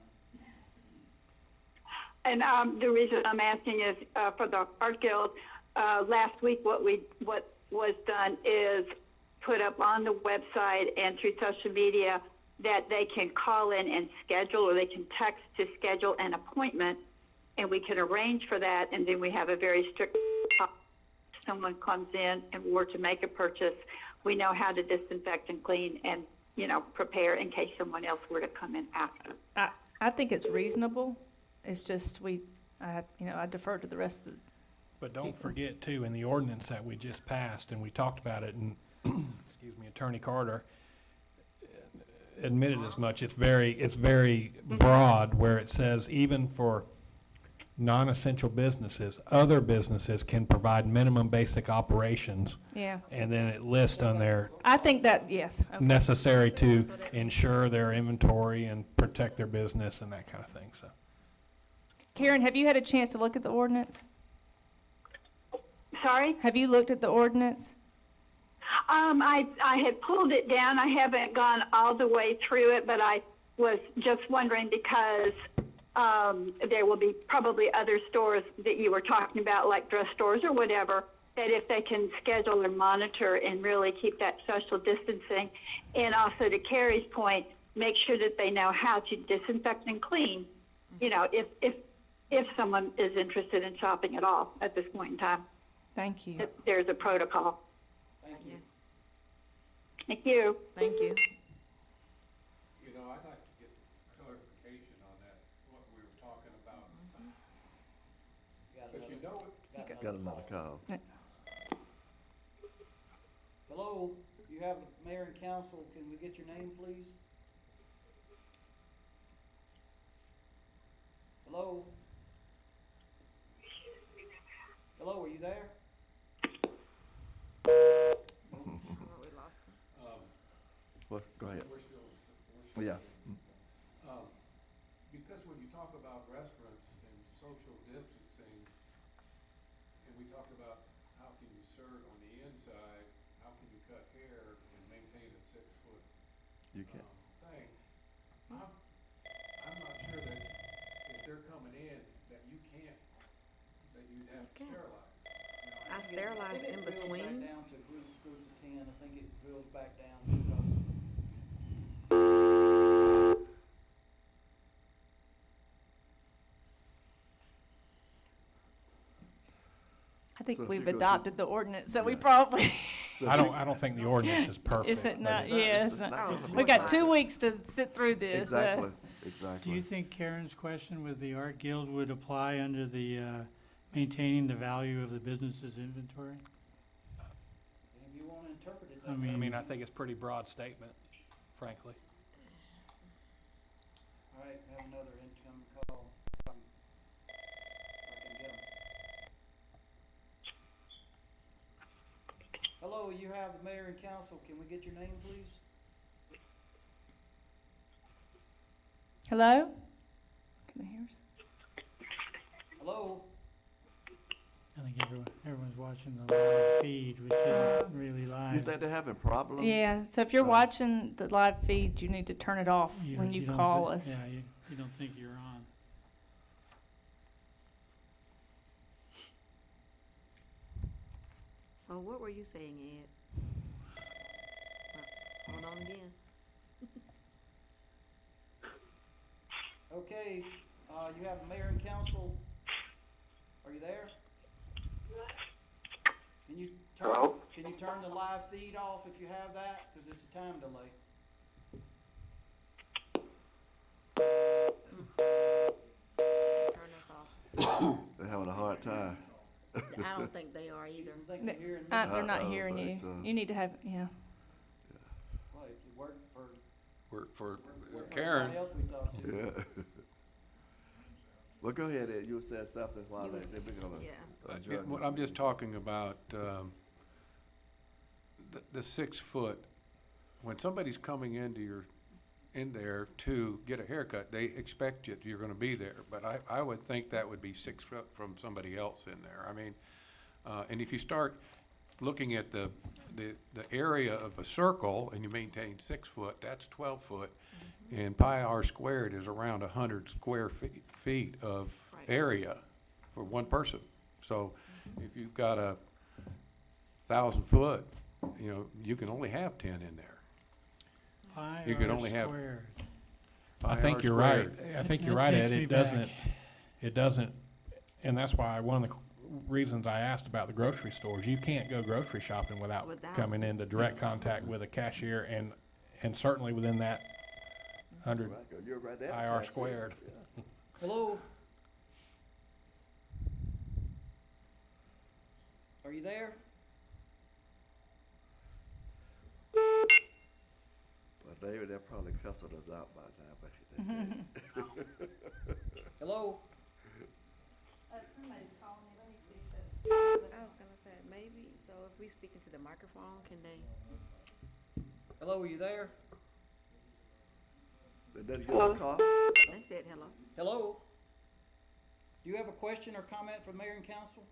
And the reason I'm asking is for the Art Guild. Last week, what was done is put up on the website and through social media that they can call in and schedule, or they can text to schedule an appointment, and we can arrange for that. And then we have a very strict. Someone comes in and were to make a purchase, we know how to disinfect and clean and prepare in case someone else were to come in after. I think it's reasonable. It's just I defer to the rest of the. But don't forget too, in the ordinance that we just passed, and we talked about it, and, excuse me, Attorney Carter admitted as much, it's very broad, where it says even for non-essential businesses, other businesses can provide minimum basic operations, Yeah, and then it lists on there I think that, yes. Okay. necessary to ensure their inventory and protect their business and that kind of thing, so. Karen, have you had a chance to look at the ordinance? Sorry? Have you looked at the ordinance? I had pulled it down. I haven't gone all the way through it, but I was just wondering because there will be probably other stores that you were talking about, like dress stores or whatever, that if they can schedule and monitor and really keep that social distancing, and also to Carrie's point, make sure that they know how to disinfect and clean, if someone is interested in shopping at all at this point in time. Thank you. There's a protocol. Thank you. Yes, Thank you. thank you. I'd like to get clarification on that, what we were talking about. Got another call. Hello, you have the mayor and council. Can we get your name, please? Hello? Hello, are you there? We lost him. Well, go ahead. We're still. Yeah. Because when you talk about restaurants and social distancing, and we talk about how can you serve on the inside, how can you cut hair and maintain a 6-foot You can. thing, I'm not sure that if they're coming in, that you can't, that you'd have to Okay. sterilize. I sterilize in I think it drills between. back down to groups of 10. I think it drills back down to, I think So if we've you go to- adopted the ordinance, so we Yeah. probably, So I don't think the ordinance is perfect. is it but not, it's yeah, it's it's not not. gonna be We got perfect. 2 weeks to sit through this. Exactly, Do exactly. you think Karen's question with the art guild would apply under the, maintaining the value of the business's inventory? If you wanna interpret it I that way. I mean, I think it's a pretty broad statement, frankly. All right, have another incoming call. If I can get 'em. Hello, you have the mayor and council. Can we get your name, please? Hello? Can they hear us? Hello? I think everyone's watching the live feed, which isn't really You live. think they're having problems? Yeah, so if you're So- watching the live feed, you need to turn it off You- when you don't call thi- us. Yeah, you don't think you're on. So what were you saying, Ed? Hold on again. Okay, you have the mayor and council. Are you there? Can you turn, Hello? can you turn the live feed off if you have that? Cause it's a time delay. Turn us off. They're having a hard time. I don't think they are either. You think you're hearing me? They're I not don't hearing you. think so. You need to have, yeah. Well, if you work for, For work for Karen, everybody else we talked to. Yeah. Well, go ahead, Ed, you said something while You they, was- then we're gonna Yeah. adjourn. what I'm just talking about, the 6 foot, when somebody's coming in there to get a haircut, they expect you're gonna be there, but I would think that would be 6 foot from somebody else in there. I mean, and if you start looking at the area of a circle and you maintain 6 foot, that's 12 foot. And pi r squared is around 100 square feet of Right. area for one person. So if you've got 1,000 foot, you can only have 10 in there. Pi You could r only have- squared. I Pi think r you're right. squared. I think That you're right, takes Ed. me It doesn't, and that's why one of the reasons I asked about the grocery stores, you can't go grocery shopping without Without- coming into direct contact with a cashier and certainly within that 100 Right, 'cause you're right there. IR squared. Hello? Are you there? Well, David, they're probably cussing us out by now, but Hello? I was gonna say, maybe, so if we speak into the microphone, can they, Hello, are you there? they didn't get a call? they said hello. Hello? Do you have a question or comment for mayor and council?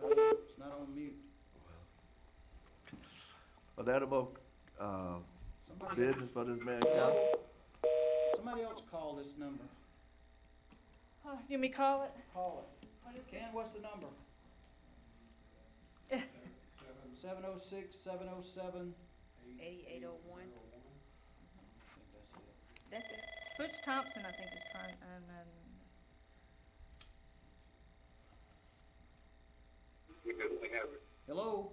It's not on mute. Was that about, Somebody, business for this man, council? somebody else call this number. You me call it? Call it. Ken, what's the number? 706-707. 8801, that's it. Butch Thompson, I think, is trying, Hello?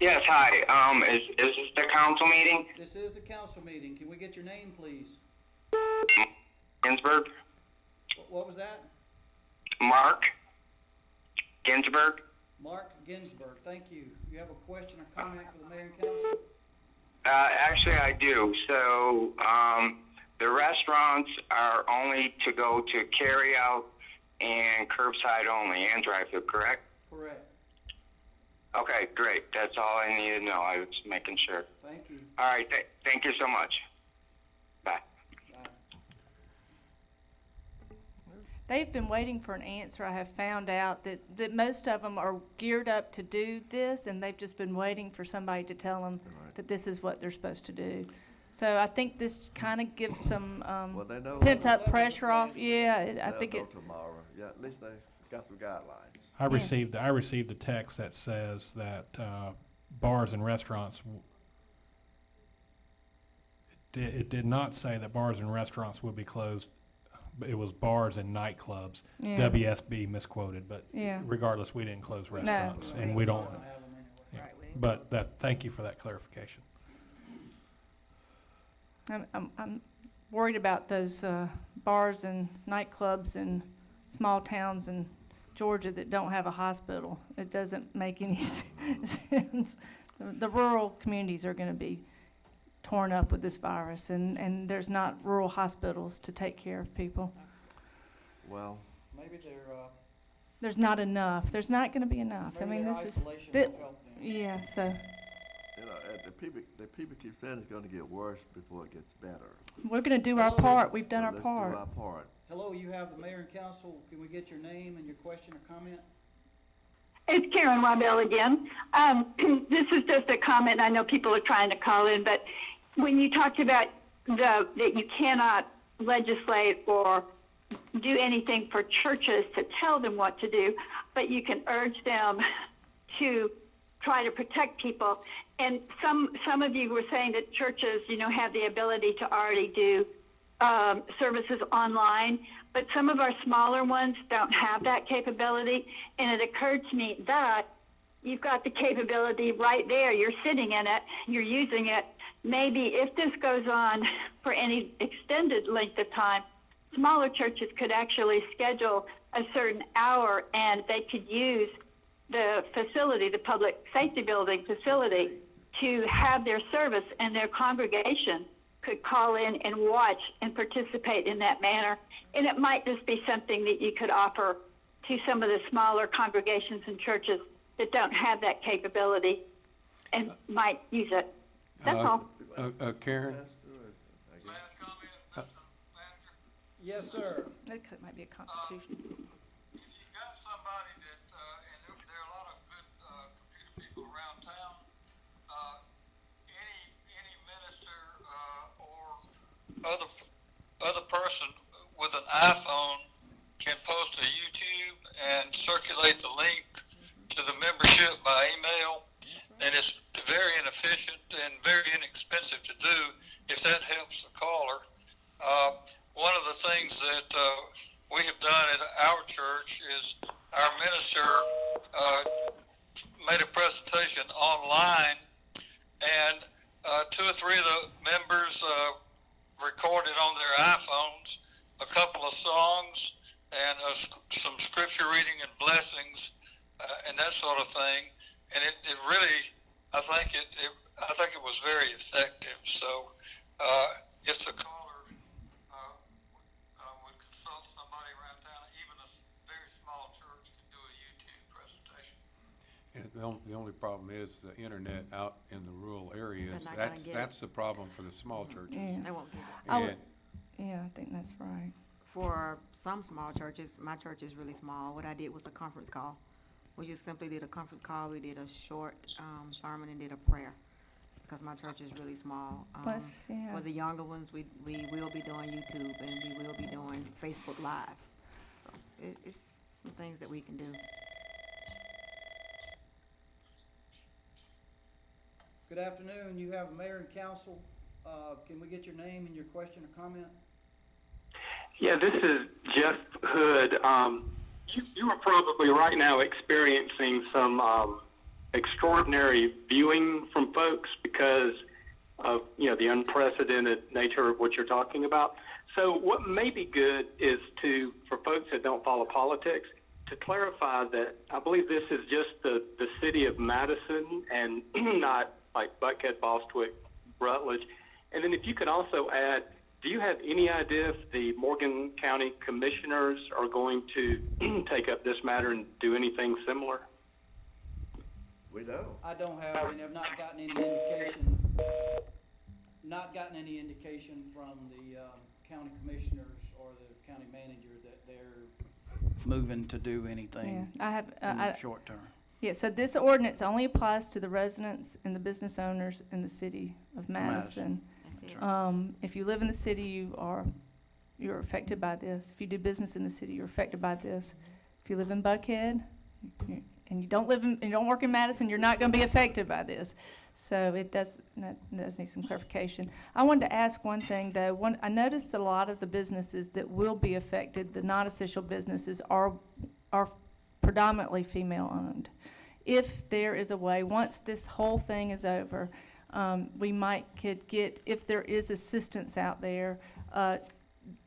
Yes, hi. Is this the council meeting? This is the council meeting. Can we get your name, please? Ginsburg? What was that? Mark? Ginsburg? Mark Ginsburg, thank you. You have a question or comment for the mayor and council? Actually, I do. So, the restaurants are only to go to carry out and curbside only and drive-through, correct? Correct. Okay, great. That's all I needed to know. I was making sure. Thank you. All right, thank you so much. Bye. Bye. they've been waiting for an answer. I have found out that most of them are geared up to do this, and they've just been waiting for somebody to tell them Right. that this is what they're supposed to do. So I think this kind of gives some, Well, they know. pent-up pressure off. Yeah, I They'll think know it, tomorrow. Yeah, at least they got some guidelines. I received a text that says that bars and restaurants. It did not say that bars and restaurants would be closed it was bars and nightclubs. Yeah. WSB misquoted, but Yeah. regardless, we didn't close restaurants, and we don't. Yeah. Right, we- But thank you for that clarification. I'm worried about those bars and nightclubs in small towns in Georgia that don't have a hospital. It doesn't make any sense. The rural communities are gonna be torn up with this virus, and there's not rural hospitals to take care of people. Well, Maybe There's not enough. There's not gonna be enough. I mean, their this is, isolation thi- will help them. yeah, so, you know, the people keep saying it's gonna get worse before it gets better. we're gonna do our Hello. part. We've done So our let's part. do our part. Hello, you have the mayor and council. Can we get your name and your question or comment? It's Karen Waddell again. This is just a comment. I know people are trying to call in, but when you talked about that you cannot legislate or do anything for churches to tell them what to do, but you can urge them to try to protect people. And some of you were saying that churches, have the ability to already do services online, but some of our smaller ones don't have that capability. And it occurred to me that you've got the capability right there. You're sitting in it. You're using it. Maybe if this goes on for any extended length of time, smaller churches could actually schedule a certain hour and they could use the facility, the public safety building facility, to have their service, and their congregation could call in and watch and participate in that manner. And it might just be something that you could offer to some of the smaller congregations and churches that don't have that capability and might use it. That's all. Karen, Let's do it, I guess. Last comment, Mr. Manager. Yes, sir. That might be a constitution. If you've got somebody that, and there are a lot of good, computer people around town, any minister, or other person with an iPhone can post to YouTube and circulate the link to the membership by email, and it's very inefficient and very inexpensive to do if that helps the caller. One of the things that we have done at our church is our minister made a presentation online, and 2 or 3 of the members recorded on their iPhones a couple of songs and some scripture reading and blessings and that sort of thing, and it really, I think it was very effective. So if the caller would consult somebody around town, even a very small church can do a YouTube presentation. and the only problem is the internet out in the rural areas. They're not gonna get it. That's the problem for the small churches. Yeah, They won't get it. I would- And yeah, I think that's right. For some small churches, my church is really small, what I did was a conference call. We just simply did a conference call, we did a short sermon and did a prayer, because my church is really small. Plus, yeah. For the younger ones, we will be doing YouTube and we will be doing Facebook Live. So it's some things that we can do. Good afternoon. You have mayor and council. Can we get your name and your question or comment? Yeah, this is Jeff Hood. You are probably right now experiencing some extraordinary viewing from folks because of the unprecedented nature of what you're talking about. So what may be good is for folks that don't follow politics, to clarify that I believe this is just the city of Madison and not like Buckhead, Bostwick, Rutledge. And then if you could also add, do you have any idea if the Morgan County commissioners are going to take up this matter and do anything similar? We don't. I don't have, and have not gotten any indication, from the county commissioners or the county manager that they're moving to do Yeah, anything I have, in the short term. yeah, so this ordinance only applies to the residents and the business owners in the city of Madison. That's it. If you live in the city, you're affected by this. If you do business in the city, you're affected by this. If you live in Buckhead, and you don't live in, and you don't work in Madison, you're not gonna be affected by this. So that does need some clarification. I wanted to ask one thing, though. I noticed that a lot of the businesses that will be affected, the non-essential businesses, are predominantly female-owned. If there is a way, once this whole thing is over, we could get, if there is assistance out there,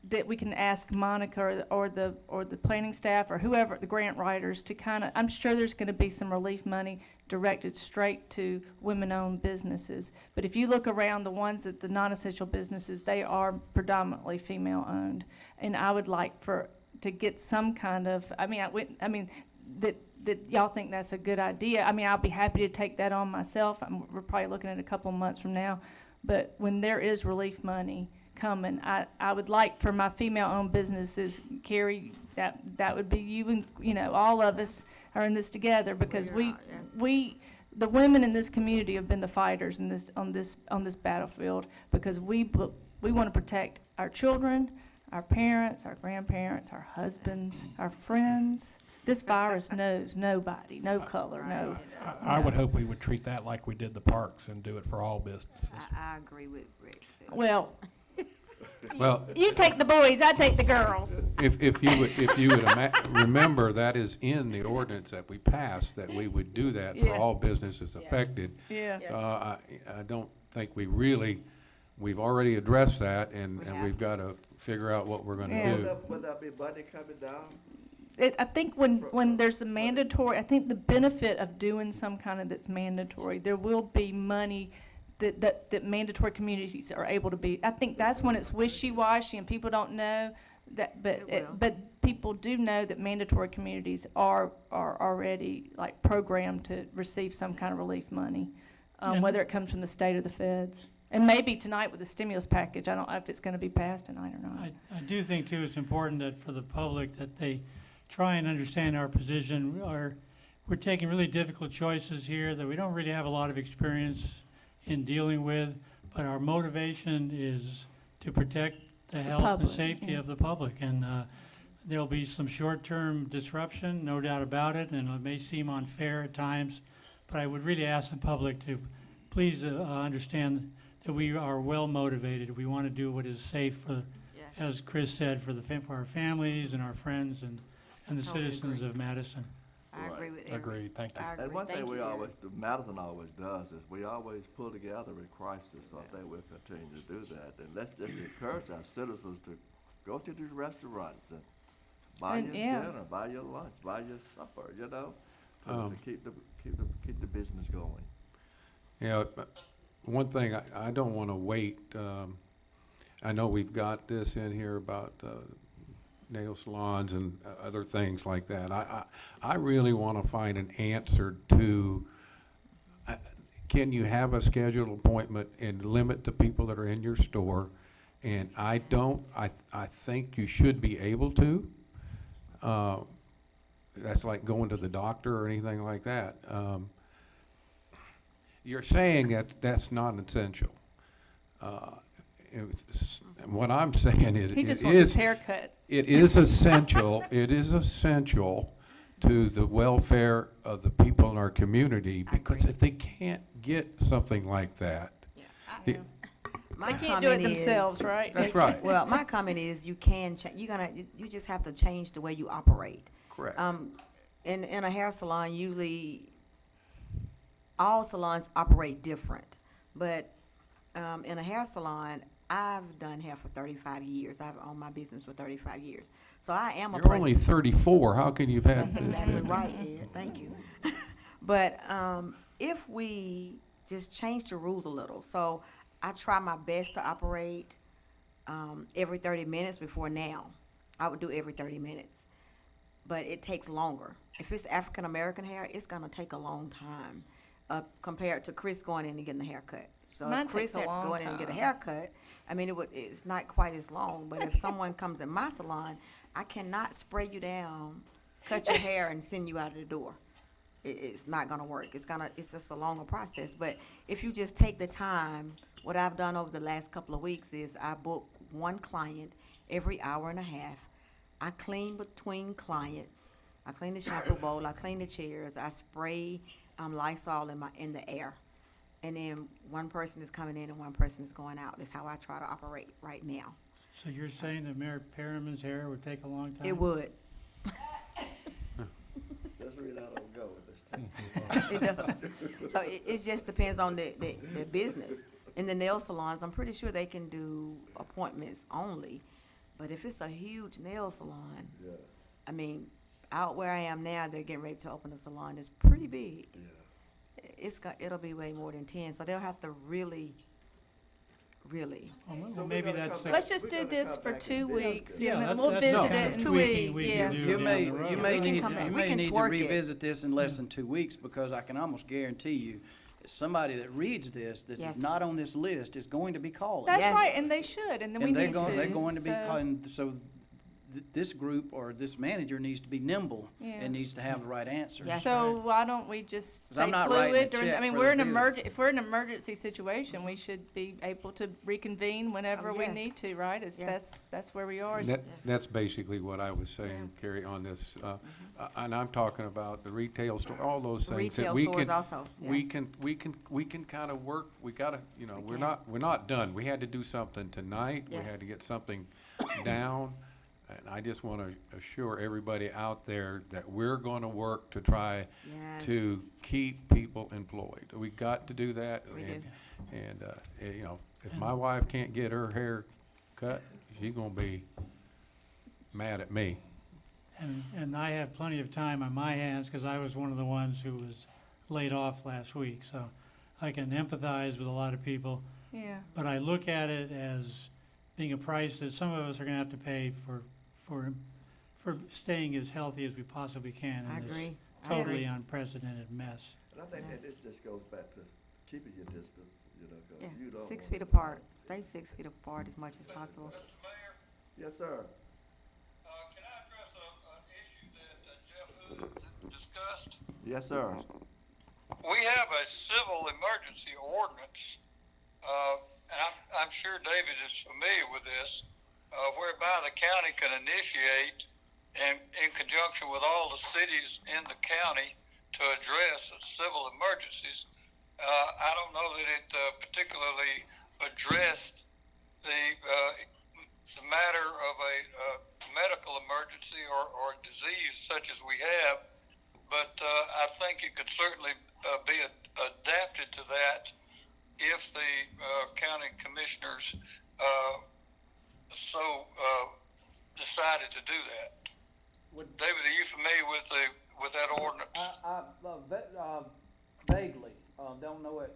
that we can ask Monica or the planning staff or whoever, the grant writers, to I'm sure there's gonna be some relief money directed straight to women-owned businesses. But if you look around, the ones that the non-essential businesses, they are predominantly female-owned. And I would like to get some kind of, that y'all think that's a good idea. I'll be happy to take that on myself. We're probably looking at a couple months from now. But when there is relief money coming, I would like for my female-owned businesses, Carrie, that would be you and, all of us are in this together, because the women in this community have been the fighters on this battlefield, because we want to protect our children, our parents, our grandparents, our husbands, our friends. This virus knows nobody, no color, no. I would hope we would treat that like we did the parks and do it for all businesses. I agree with Rick. Well, Well, you take the boys, I take the girls. if you would remember, that is in the ordinance that we passed, that we would do that for Yeah. all businesses affected. Yeah. So I don't think we've already addressed that, and we've got to figure out what we're gonna Yeah. do. Would that be money coming down? I think when there's a mandatory, I think the benefit of doing some kind of that's mandatory, there will be money that mandatory communities are able to be. I think that's when it's wishy-washy and people don't know that, but people do know that mandatory communities are already like programmed to receive some kind of relief money, whether it comes from the state or the feds. And maybe tonight with the stimulus package, I don't know if it's gonna be passed tonight or not. I do think too, it's important that for the public that they try and understand our position. We're taking really difficult choices here that we don't really have a lot of experience in dealing with, but our motivation is to protect the health and public, safety yeah. of the public. And there'll be some short-term disruption, no doubt about it, and it may seem unfair at times, but I would really ask the public to please understand that we are well motivated. We want to do what is safe for, Yes. as Chris said, for our families and our friends and the Totally citizens agree. of Madison. I agree with Eric. Agreed, thank you. I agree. And one Thank thing you, Eric. Madison always does is we always pull together in crisis, so I think we'll continue to do that. And let's just encourage our citizens to go to these restaurants and buy And, your yeah. dinner, buy your lunch, buy your supper, to Um, keep the business going. One thing, I don't want to wait. I know we've got this in here about nail salons and other things like that. I really want to find an answer to, can you have a scheduled appointment and limit the people that are in your store? And I think you should be able to. That's like going to the doctor or anything like that. You're saying that that's not essential. What I'm saying is, He just wants his haircut. it is essential, it is essential to the welfare of the people in our community, I because agree. if they can't get something like that, the- My They can't do it comment is- themselves, right? that's right, Well, my comment is you can, you just have to change the way you operate. correct. In a hair salon, usually, all salons operate different. But, in a hair salon, I've done hair for 35 years. I've owned my business for 35 years. So I am a person. You're only 34, how can you've had? That's exactly right, Ed, thank you. But, if we just change the rules a little, so I try my best to operate, every 30 minutes. Before now, I would do every 30 minutes. But it takes longer. If it's African-American hair, it's gonna take a long time, compared to Chris going in and getting a haircut. So Mine if Chris takes a had to go long in and get a time. haircut, it's not quite as long. But if someone comes in my salon, I cannot spray you down, cut your hair, and send you out of the door. It's not gonna work. It's just a longer process. But if you just take the time, what I've done over the last couple of weeks is I book one client every hour and a half. I clean between clients, I clean the shampoo bowl, I clean the chairs, I spray, Lysol in the air. And then one person is coming in and one person is going out. That's how I try to operate right now. So you're saying that Mayor Perriman's hair would take a long time? It would. That's really I don't go with this. It does. So it just depends on the business. In the nail salons, I'm pretty sure they can do appointments only. But if it's a huge nail salon, Yeah, I mean, out where I am now, they're getting ready to open a salon. It's pretty big. yeah. It'll be way more than 10, so they'll have to really. Well, So we're maybe gonna that's. come back- Let's just we're do gonna this come for back 2 and weeks, visit. and then that's- we'll that's visit no, it that's in two tweaking 2 we weeks, can yeah. do You down may, the road. you We may can need, come to- back. you We may can need to twerk it. revisit this in less than 2 weeks, because I can almost guarantee you, that somebody that reads this Yes. is not on this list, is going to be calling. That's Yes. right, and they should, and then we And need to. they're going to be so- calling, so this group or this manager needs to be nimble Yeah. and needs to have the right answers. Yes. So why don't we just 'Cause I'm stay not writing a fluid during, I check mean, for we're the in bills. if we're in an emergency situation, we should be able to reconvene whenever we yes. need to, right? It's, Yes. that's where we are. That's basically what I was saying, Carrie, on this, and I'm talking about the retail store, all those things that Retail we stores can, also, we yes. can kind of work, we gotta, We we're can. we're not done. We had to do something tonight. We Yes. had to get something down. And I just want to assure everybody out there that we're going to work to try Yes. to keep people employed. We got to do that. We do. And, if my wife can't get her hair cut, she's gonna be mad at me. And I have plenty of time on my hands, because I was one of the ones who was laid off last week, so I can empathize with a lot of people. Yeah, But I look at it as being a price that some of us are gonna have to pay for staying as healthy as we possibly can I in this agree. I totally agree. unprecedented mess. And I think Yeah. that this just goes back to keeping your distance, 'cause Yeah, you don't 6 wanna- feet apart. Stay 6 feet apart as much as possible. Mr. Mayor, Yes, sir. can I address an issue that Jeff Hood discussed? Yes, sir. We have a civil emergency ordinance, and I'm sure David is familiar with this, whereby the county can initiate, and in conjunction with all the cities in the county, to address civil emergencies. I don't know that it particularly addressed the matter of a medical emergency or disease such as we have, but I think it could certainly be adapted to that if the county commissioners decided to do that. David, are you familiar with that ordinance? Vaguely, don't know it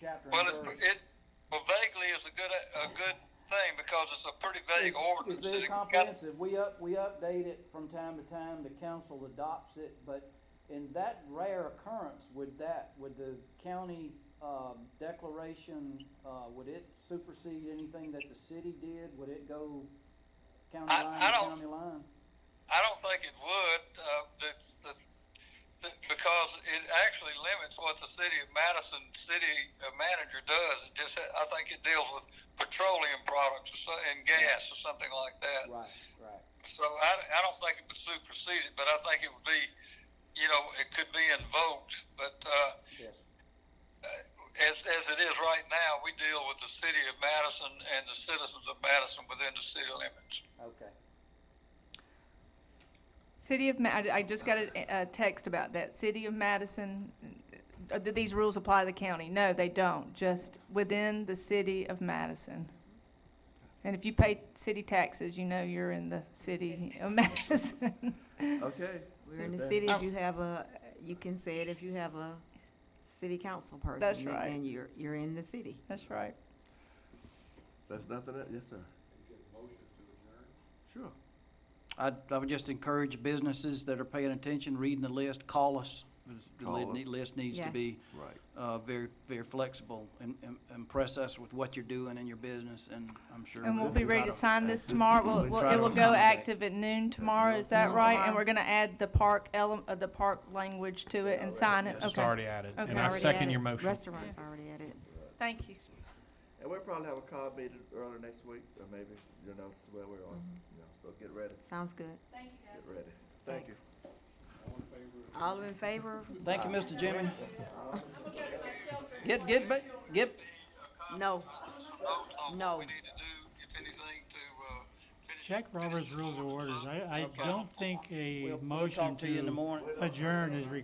chapter Well, vaguely is a good thing because it's a pretty vague ordinance. It's very It got- comprehensive. We update it from time to time. The council adopts it, but in that rare occurrence, would the county, declaration, would it supersede anything that the city did? Would it go county I line to don't- county line? I don't think it would, because it actually limits what the city of Madison city manager does. It just, I think it deals with petroleum products and gas or something like that. Right. So I don't think it would supersede it, but I think it would be, it could be invoked. But Yes. as it is right now, we deal with the city of Madison and the citizens of Madison within the city limits. Okay. City of I just got a text about that. City of Madison, do these rules apply to the county? No, they don't, just within the city of Madison. And if you pay city taxes, you're in the city of Madison. Okay. We're in the city, if you have you can say it if you have a city council person. That's right. Then you're in the city. That's right. There's nothing else? Yes, sir. Sure. I would just encourage businesses that are paying attention, reading the list, call us. The Call us. list needs to Yes. be Right. very, very flexible, and impress us with what you're doing in your business, and I'm sure. And we'll This be is ready not to a- sign this this is- tomorrow. we'll Well, try it to will go accommodate. active at noon tomorrow, is that Noon right? tomorrow. And we're gonna add the park the park language to it and sign it, Yes. It's okay. already added, Okay. and I Already second added. your motion. Restaurants already added. Thank you. And we'll probably have a call meeting early next week, or maybe, where we're on, so get ready, Sounds good. get ready. Thank you. Thanks. All in favor? Thank you, Mr. Jimmy. Get, No. No. Check Robert's Rules of Orders. I Okay. don't think a we'll motion talk to you in the to morning. adjourn is required.